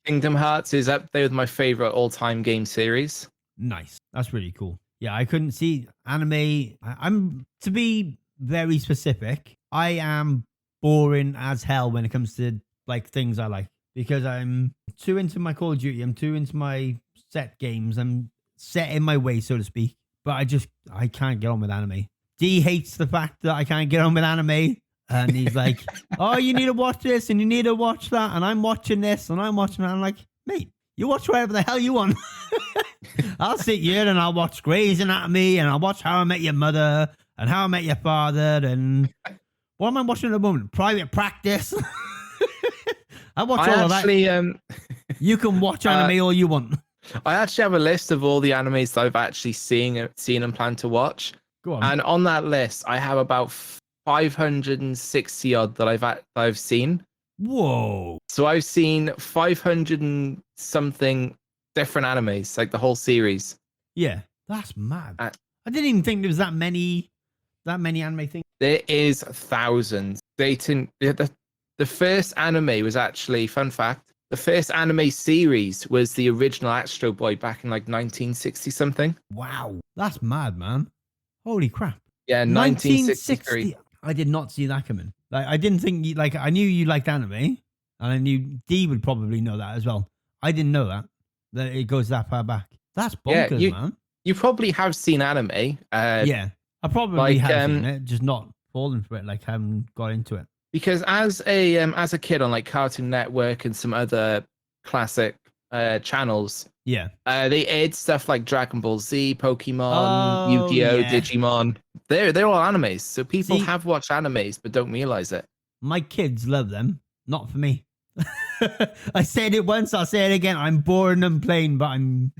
S2: Kingdom Hearts is up there with my favorite all-time game series.
S1: Nice. That's really cool. Yeah, I couldn't see anime. I'm to be very specific. I am boring as hell when it comes to like things I like because I'm too into my Call of Duty. I'm too into my set games. I'm set in my way, so to speak. But I can't get on with anime. D hates the fact that I can't get on with anime. And he's like, oh, you need to watch this and you need to watch that. And I'm watching this and I'm watching that. I'm like, mate, you watch whatever the hell you want. I'll sit here and I'll watch Grey's Anatomy and I'll watch How I Met Your Mother and How I Met Your Father. And what am I watching at the moment? Private Practice. I watch all of that. You can watch anime all you want.
S2: I actually have a list of all the animes that I've actually seen and plan to watch.
S1: Go on.
S2: And on that list, I have about 560 odd that I've seen.
S1: Whoa.
S2: So I've seen 500 and something different animes, like the whole series.
S1: Yeah, that's mad. I didn't even think there was that many anime things.
S2: There is thousands. The first anime was actually, fun fact, the first anime series was the original Astro Boy back in like 1960 something.
S1: Wow, that's mad, man. Holy crap.
S2: Yeah, 1960.
S1: I did not see that coming. Like, I didn't think I knew you liked anime, and I knew D would probably know that as well. I didn't know that it goes that far back. That's bonkers, man. You
S2: probably have seen anime.
S1: Yeah, I probably have seen it, just not fallen for it. Like, haven't got into it.
S2: Because as a kid on like Cartoon Network and some other classic channels, they aired stuff like Dragon Ball Z, Pokemon, Yu-Gi-Oh, Digimon. They're all animes, so people have watched animes but don't realize it.
S1: My kids love them, not for me. I said it once, I'll say it again. I'm boring and plain, but I'm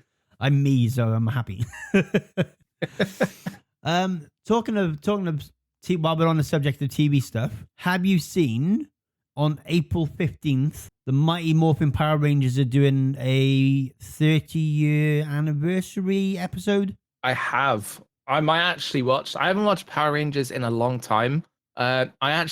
S1: me, so I'm happy. Talking of while we're on the subject of TV stuff, have you seen on April 15th the Mighty Morphin Power Rangers are doing a 30-year anniversary episode?
S2: I have. I might actually watch. I haven't watched Power Rangers in a long time. But I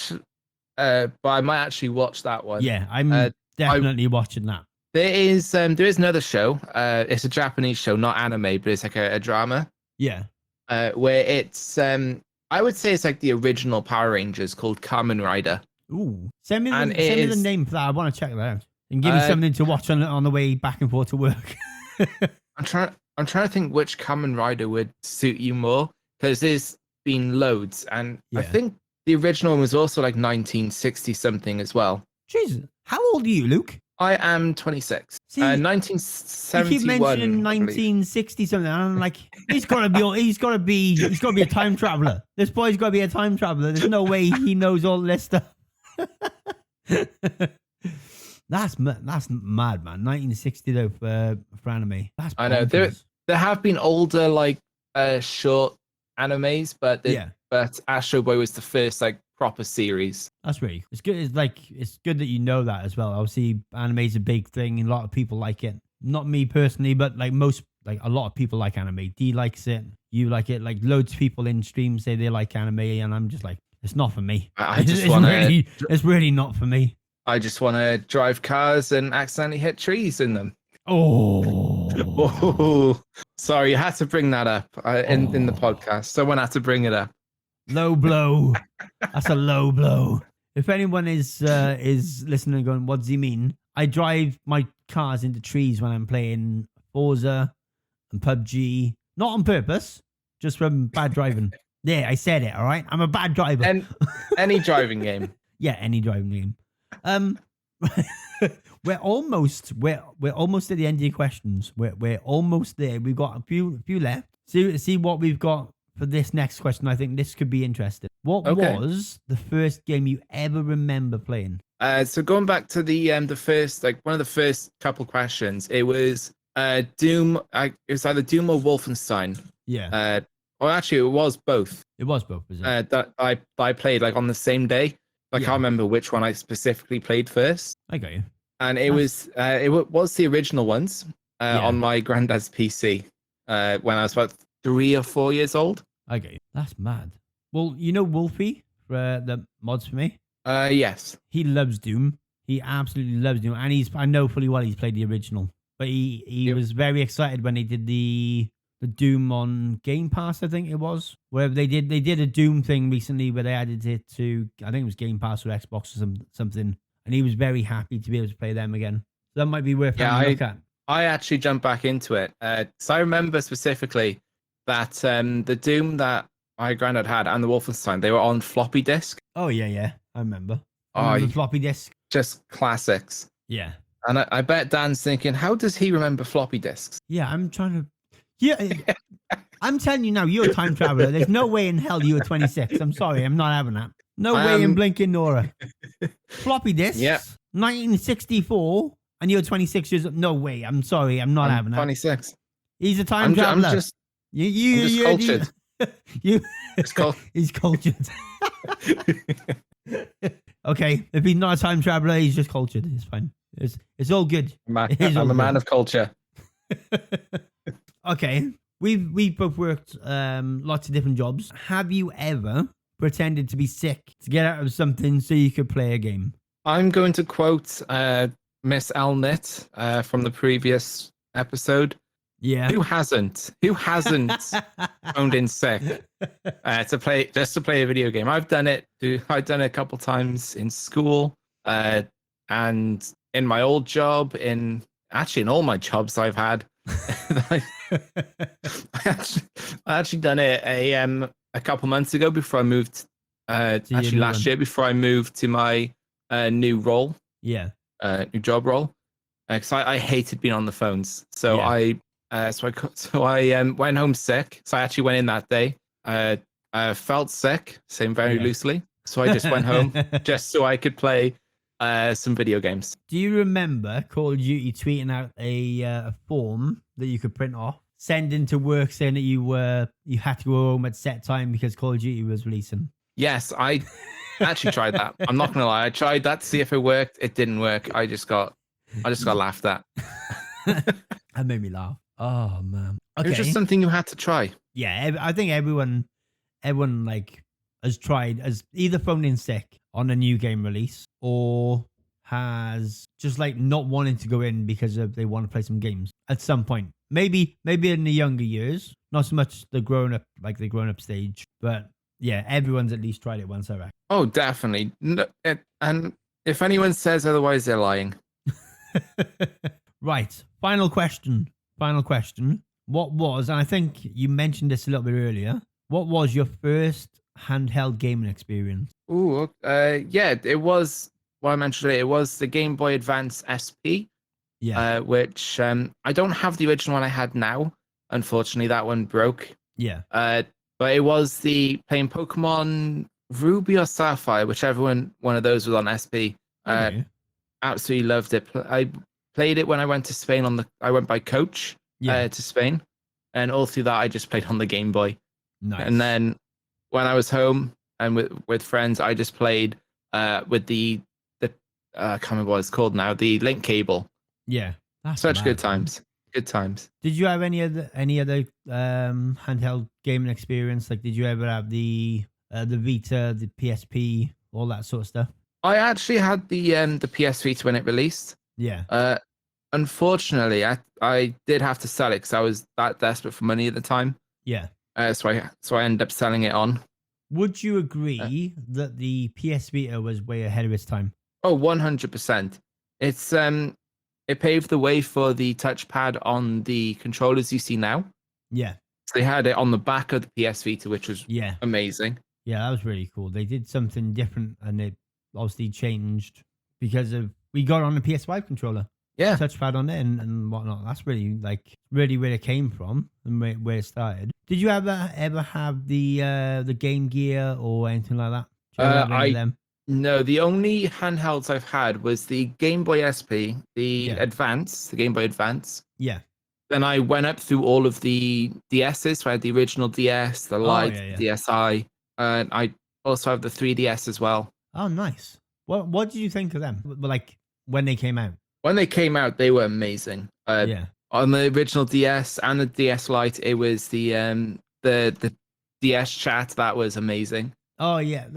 S2: might actually watch that one.
S1: Yeah, I'm definitely watching that.
S2: There is another show. It's a Japanese show, not anime, but it's like a drama.
S1: Yeah.
S2: Where it's I would say it's like the original Power Rangers called Kamen Rider.
S1: Ooh, send me the name for that. I want to check that out and give me something to watch on the way back and forth to work.
S2: I'm trying to think which Kamen Rider would suit you more, because there's been loads, and I think the original one was also like 1960 something as well.
S1: Jesus, how old are you, Luke?
S2: I am 26.
S1: See,
S2: 1971.
S1: You keep mentioning 1960 something, and I'm like, he's got to be a time traveler. This boy's got to be a time traveler. There's no way he knows all this stuff. That's mad, man. 1960 though for anime. That's
S2: I know there have been older like short animes, but Astro Boy was the first like proper series.
S1: That's really it's good. It's good that you know that as well. Obviously, anime is a big thing, and a lot of people like it. Not me personally, but like a lot of people like anime. D likes it. You like it. Like loads of people in stream say they like anime, and I'm just like, it's not for me. It's really not for me.
S2: I just want to drive cars and accidentally hit trees in them.
S1: Oh,
S2: sorry, you had to bring that up in the podcast. Someone had to bring it up.
S1: Low blow. That's a low blow. If anyone is listening and going, what does he mean? I drive my cars into trees when I'm playing Forza and PUBG. Not on purpose, just from bad driving. Yeah, I said it, all right? I'm a bad driver.
S2: And any driving game.
S1: Yeah, any driving game. We're almost at the end of your questions. We're almost there. We've got a few left. See what we've got for this next question. I think this could be interesting. What was the first game you ever remember playing?
S2: So going back to the first, like one of the first couple questions, it was Doom. It was either Doom or Wolfenstein.
S1: Yeah.
S2: Or actually, it was both.
S1: It was both. Was it?
S2: That I played like on the same day. I can't remember which one I specifically played first.
S1: I got you.
S2: And it was the original ones on my granddad's PC when I was about 3 or 4 years old.
S1: I got you. That's mad. Well, you know Wolfie for the mods for me?
S2: Yes.
S1: He loves Doom. He absolutely loves Doom. And I know fully well he's played the original. But he was very excited when they did the the Doom on Game Pass, I think it was. Where they did a Doom thing recently where they added it to, I think it was Game Pass or Xbox or something. And he was very happy to be able to play them again. So that might be worth having a look at.
S2: I actually jumped back into it. So I remember specifically that the Doom that my granddad had and the Wolfenstein, they were on floppy disk.
S1: Oh, yeah. I remember. The floppy disk.
S2: Just classics.
S1: Yeah.
S2: And I bet Dan's thinking, how does he remember floppy disks?
S1: Yeah, I'm trying to... Yeah, I'm telling you now, you're a time traveler. There's no way in hell you were 26. I'm sorry, I'm not having that. No way in blinking Nora. Floppy disks, 1964, and you're 26 years old. No way, I'm sorry, I'm not having that.
S2: 26.
S1: He's a time traveler.
S2: I'm just cultured.
S1: He's cultured. Okay, if he's not a time traveler, he's just cultured. It's fine. It's all good.
S2: I'm a man of culture.
S1: Okay, we've both worked lots of different jobs. Have you ever pretended to be sick to get out of something so you could play a game?
S2: I'm going to quote Miss Elnit from the previous episode.
S1: Yeah.
S2: Who hasn't phoned in sick to play a video game? I've done it. I've done it a couple times in school, and in my old job. In all my jobs I've had. I actually done it a couple months ago before I moved. Last year before I moved to my new role.
S1: Yeah.
S2: New job role. Because I hated being on the phones, so I went home sick. So I actually went in that day. I felt sick, saying very loosely. So I just went home just so I could play some video games.
S1: Do you remember Call of Duty tweeting out a form that you could print off, send into work saying that you had to go home at set time because Call of Duty was releasing?
S2: Yes, I actually tried that. I'm not gonna lie. I tried that to see if it worked. It didn't work. I just got laughed at.
S1: That made me laugh. Oh man. Okay.
S2: It was just something you had to try.
S1: Yeah, I think everyone like has either phoned in sick on a new game release or has just like not wanting to go in because they want to play some games at some point. Maybe in the younger years, not so much the grown up stage, but yeah, everyone's at least tried it once, I reckon.
S2: Oh, definitely. No, and if anyone says otherwise, they're lying.
S1: Right. Final question. What was, and I think you mentioned this a little bit earlier, what was your first handheld gaming experience?
S2: Ooh, yeah, it was, I mentioned it was the Game Boy Advance SP. Yeah. Which I don't have the original one I had now. Unfortunately, that one broke.
S1: Yeah.
S2: But it was playing Pokemon Ruby or Sapphire, whichever one of those was on SP.
S1: Okay.
S2: Absolutely loved it. I played it when I went to Spain I went by coach to Spain, and all through that I just played on the Game Boy.
S1: Nice.
S2: And then when I was home and with friends, I just played with the I can't remember what it's called now, the link cable.
S1: Yeah, that's
S2: such good times. Good times.
S1: Did you have any other handheld gaming experience? Like, did you ever have the Vita, the PSP, all that sort of stuff?
S2: I actually had the PS Vita when it released.
S1: Yeah.
S2: Unfortunately, I did have to sell it because I was that desperate for money at the time.
S1: Yeah.
S2: So I ended up selling it on.
S1: Would you agree that the PS Vita was way ahead of its time?
S2: Oh, 100%. It's it paved the way for the touchpad on the controllers you see now.
S1: Yeah.
S2: So they had it on the back of the PS Vita, which was amazing.
S1: Yeah, that was really cool. They did something different, and it obviously changed because we got on the PS5 controller.
S2: Yeah.
S1: Touchpad on it and whatnot. That's really where it came from and where it started. Did you ever have the Game Gear or anything like that? Did you ever have any of them?
S2: No, the only handhelds I've had was the Game Boy SP, the Advance, the Game Boy Advance.
S1: Yeah.
S2: Then I went up through all of the DSs. So I had the original DS, the Lite, DSi, and I also have the 3DS as well.
S1: Oh, nice. What did you think of them? Like when they came out?
S2: When they came out, they were amazing. On the original DS and the DS Lite, it was the DS chat that was amazing.
S1: Oh yeah,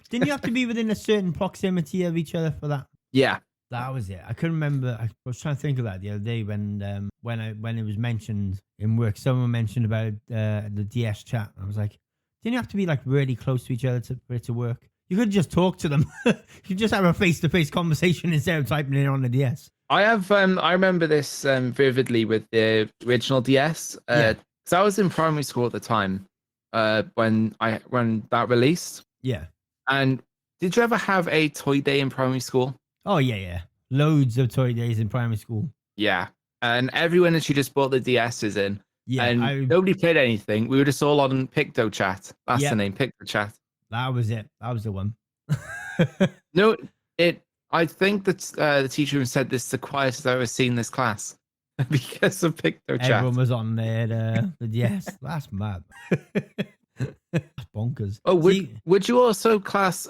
S1: didn't you have to be within a certain proximity of each other for that?
S2: Yeah.
S1: That was it. I couldn't remember. I was trying to think of that the other day when it was mentioned in work. Someone mentioned about the DS chat. I was like, didn't you have to be like really close to each other for it to work? You could just talk to them. You could just have a face-to-face conversation instead of typing it on the DS.
S2: I have. I remember this vividly with the original DS.
S1: Yeah.
S2: Because I was in primary school at the time. When that released.
S1: Yeah.
S2: And did you ever have a toy day in primary school?
S1: Oh yeah. Loads of toy days in primary school.
S2: Yeah. And everyone that you just bought the DSs in.
S1: Yeah.
S2: And nobody played anything. We were just all on Picto Chat. That's the name, Picto Chat.
S1: That was it. That was the one.
S2: No, I think that the teacher said this is the quietest I've ever seen this class because of Picto Chat.
S1: Everyone was on there. Yes, that's mad. That's bonkers.
S2: Oh, would you also class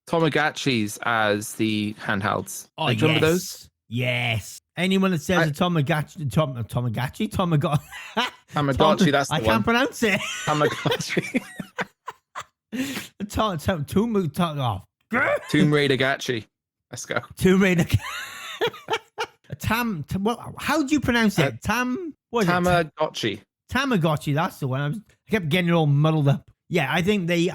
S2: Tamagotchis as the handhelds?
S1: Oh,
S2: like, remember those?
S1: Yes. Anyone that says a Tamagotchi, Tamagotchi,
S2: Tamagotchi, that's the
S1: I
S2: one.
S1: can't pronounce it.
S2: Tamagotchi. Tomb Raider Gachi. Let's go.
S1: Tomb Raider. How do you pronounce it?
S2: Tamagotchi.
S1: Tamagotchi. That's the one. I kept getting it all muddled up. Yeah, I think they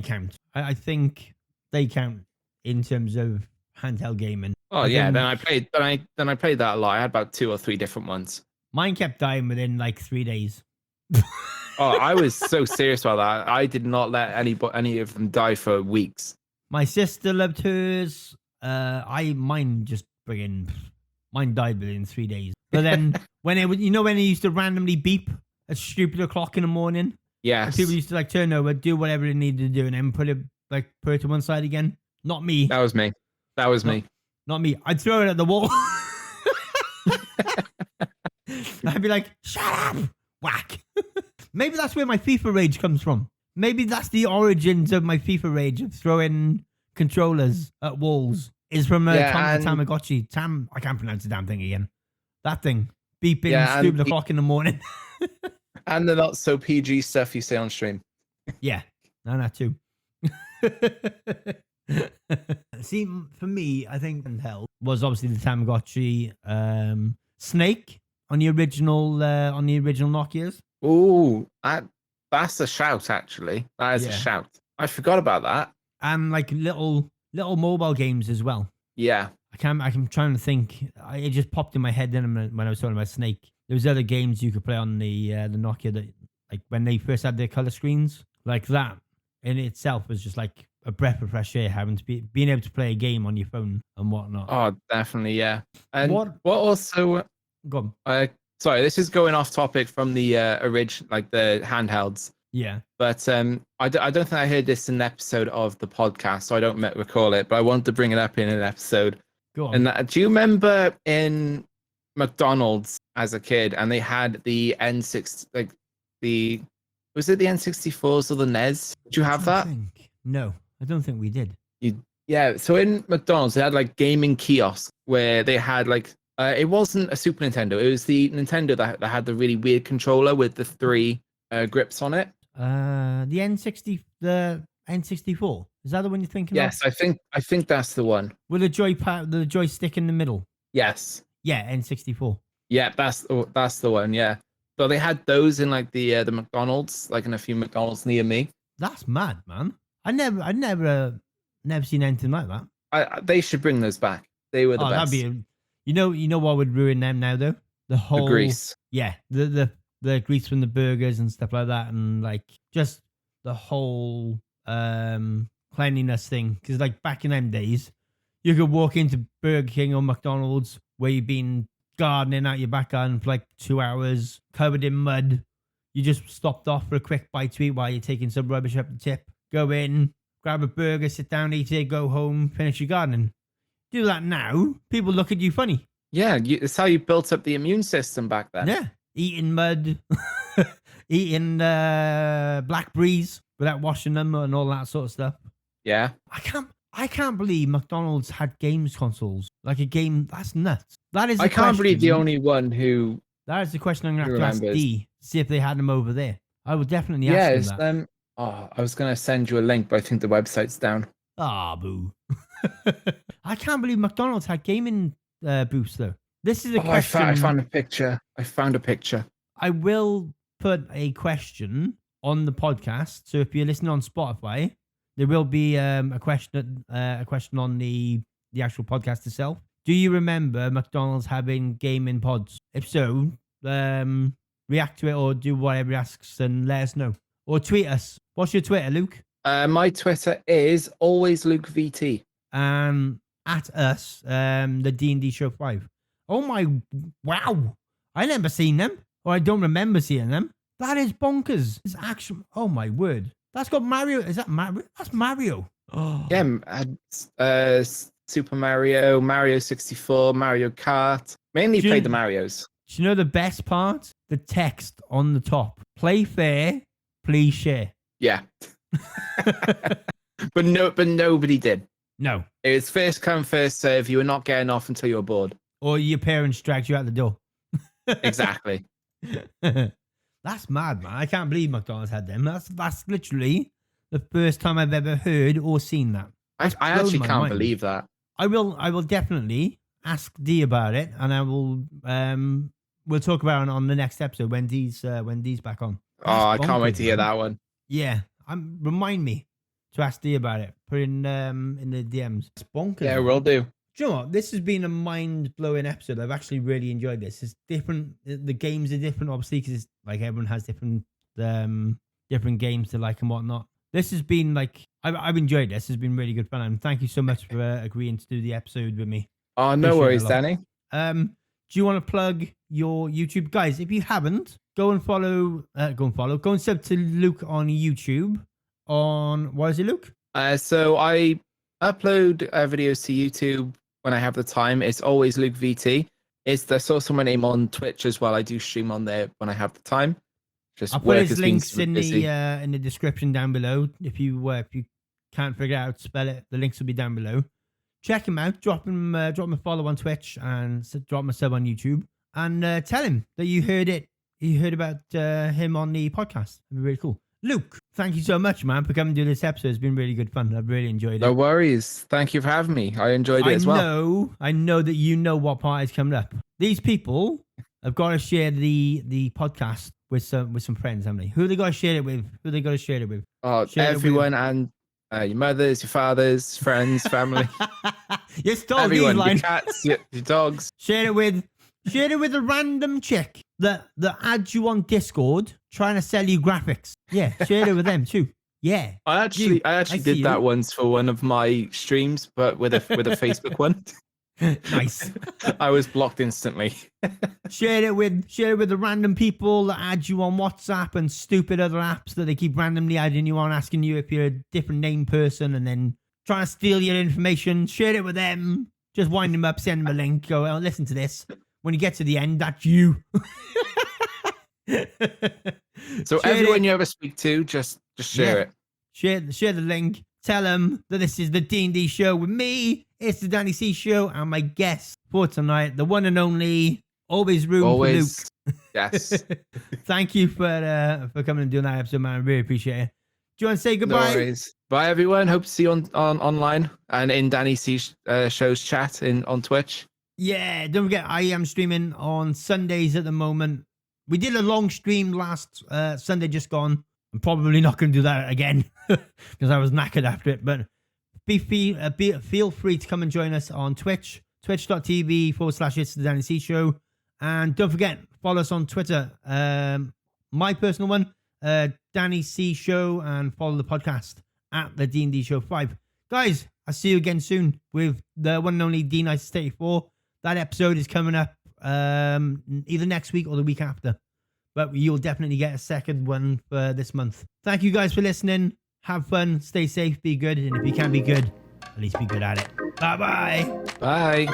S1: count. I think they count in terms of handheld gaming.
S2: Oh yeah, then I played that a lot. I had about 2 or 3 different ones.
S1: Mine kept dying within like 3 days.
S2: Oh, I was so serious about that. I did not let any of them die for weeks.
S1: My sister loved hers. Mine died within 3 days. But then when it used to randomly beep at stupid o'clock in the morning.
S2: Yes.
S1: People used to like turn over, do whatever they needed to do, and then put it to one side again. Not me.
S2: That was me.
S1: Not me. I'd throw it at the wall. I'd be like, shut up! Whack. Maybe that's where my FIFA rage comes from. Maybe that's the origins of my FIFA rage of throwing controllers at walls. Is from Tamagotchi. I can't pronounce the damn thing again. That thing. Beeping stupid o'clock in the morning.
S2: And the not so PG stuff you say on stream.
S1: Yeah. No, that too. See, for me, I think handheld was obviously the Tamagotchi. Snake on the original Nokias.
S2: Ooh, that's a shout, actually. That is a shout. I forgot about that.
S1: And like little mobile games as well.
S2: Yeah.
S1: I'm trying to think. It just popped in my head then when I was talking about Snake. There was other games you could play on the Nokia that, like, when they first had their color screens, like that in itself was just like a breath of fresh air, being able to play a game on your phone and whatnot.
S2: Oh, definitely, yeah. And
S1: what
S2: also?
S1: Go on.
S2: Sorry, this is going off topic from the original, like the handhelds.
S1: Yeah.
S2: But I don't think I heard this in an episode of the podcast, so I don't recall it. But I wanted to bring it up in an episode.
S1: Go on.
S2: And do you remember in McDonald's as a kid, and they had the N6, like was it the N64s or the NES? Did you have that?
S1: No, I don't think we did.
S2: Yeah. So in McDonald's, they had like gaming kiosks where they had like it wasn't a Super Nintendo. It was the Nintendo that had the really weird controller with the 3 grips on it.
S1: The N64. Is that the one you're thinking of?
S2: Yes, I think that's the one.
S1: With the joystick in the middle.
S2: Yes.
S1: Yeah, N64.
S2: Yeah, that's the one. Yeah. So they had those in like the McDonald's, like in a few McDonald's near me.
S1: That's mad, man. I never seen anything like that.
S2: They should bring those back. They were the best.
S1: You know what would ruin them now though? The
S2: grease.
S1: Yeah, the grease from the burgers and stuff like that, and like just the whole cleanliness thing. Because like back in them days, you could walk into Burger King or McDonald's where you've been gardening out your back garden for like 2 hours, covered in mud. You just stopped off for a quick bite to eat while you're taking some rubbish up the tip. Go in, grab a burger, sit down, eat it, go home, finish your gardening. Do that now, people look at you funny.
S2: Yeah, it's how you built up the immune system back then.
S1: Yeah, eating mud, eating blackberries without washing them and all that sort of stuff.
S2: Yeah.
S1: I can't believe McDonald's had games consoles. Like a game, that's nuts. That is.
S2: I can't believe the only one who.
S1: That is the question I'm going to have to ask D. See if they had them over there. I would definitely ask them that.
S2: I was going to send you a link, but I think the website's down.
S1: Ah, boo. I can't believe McDonald's had gaming booths though. This is a
S2: I
S1: question.
S2: found a picture.
S1: I will put a question on the podcast. So if you're listening on Spotify, there will be a question on the actual podcast itself. Do you remember McDonald's having gaming pods? If so, react to it or do whatever it asks and let us know. Or tweet us. What's your Twitter, Luke?
S2: My Twitter is AlwaysLukeVT.
S1: At us, the D&D Show 5. Oh my, wow. I never seen them. Or I don't remember seeing them. That is bonkers. It's actually, oh my word. That's got Mario. Is that Mario? That's Mario. Oh.
S2: Yeah, Super Mario, Mario 64, Mario Kart. Mainly played the Marios.
S1: Do you know the best part? The text on the top. Play fair, please share.
S2: Yeah. but nobody did.
S1: No.
S2: It was first come, first serve. You were not getting off until you were bored.
S1: Or your parents dragged you out the door.
S2: Exactly.
S1: That's mad, man. I can't believe McDonald's had them. That's literally the first time I've ever heard or seen that.
S2: I actually can't believe that.
S1: I will definitely ask Dee about it, and I will we'll talk about it on the next episode when Dee's back on.
S2: I can't wait to hear that one.
S1: Yeah, remind me to ask Dee about it. Put in the DMs. It's bonkers.
S2: Yeah, we'll do.
S1: Do you know what? This has been a mind-blowing episode. I've actually really enjoyed this. It's different. The games are different, obviously, because it's like everyone has different games to like and whatnot. This has been like I've enjoyed this. It's been really good fun, and thank you so much for agreeing to do the episode with me.
S2: Oh, no worries, Danny.
S1: Do you want to plug your YouTube, guys? If you haven't, go and sub to Luke on YouTube. On what is it, Luke?
S2: So I upload videos to YouTube when I have the time. It's always LukeVT. That's also my name on Twitch as well. I do stream on there when I have the time.
S1: I'll put his links in the description down below. If you can't figure out how to spell it, the links will be down below. Check him out. Drop him a follow on Twitch and drop him a sub on YouTube. And tell him that you heard it. You heard about him on the podcast. It'd be really cool. Luke, thank you so much, man, for coming to this episode. It's been really good fun. I've really enjoyed it.
S2: No worries. Thank you for having me. I enjoyed it as well.
S1: I know that you know what part is coming up. These people have got to share the podcast with some friends, haven't they? Who they got to share it with?
S2: Oh, everyone and your mothers, your fathers, friends, family.
S1: Yes,
S2: everyone, your cats, your dogs.
S1: Share it with a random chick that adds you on Discord trying to sell you graphics. Yeah, share it with them too. Yeah.
S2: I actually did that once for one of my streams, but with a Facebook one.
S1: Nice.
S2: I was blocked instantly.
S1: Share it with the random people that add you on WhatsApp and stupid other apps that they keep randomly adding you on, asking you if you're a different name person and then trying to steal your information. Share it with them. Just wind them up, send them a link. Go, oh, listen to this. When you get to the end, that's you.
S2: So everyone you ever speak to, just share it.
S1: Share the link. Tell them that this is the D&D show with me. It's the Danny C show, and my guest for tonight, the one and only, always room for Luke.
S2: Yes.
S1: Thank you for coming and doing that episode, man. I really appreciate it. Do you want to say goodbye?
S2: No worries. Bye, everyone. Hope to see you on online and in Danny C show's chat on Twitch.
S1: Yeah, don't forget, I am streaming on Sundays at the moment. We did a long stream last Sunday just gone. I'm probably not going to do that again because I was knackered after it. But feel free to come and join us on Twitch, twitch.tv/It's the Danny C Show. And don't forget, follow us on Twitter. My personal one, Danny C Show, and follow the podcast at the D&D Show 5. Guys, I'll see you again soon with the one and only D984. That episode is coming up either next week or the week after. But you'll definitely get a second one for this month. Thank you guys for listening. Have fun, stay safe, be good. And if you can't be good, at least be good at it. Bye-bye.
S2: Bye.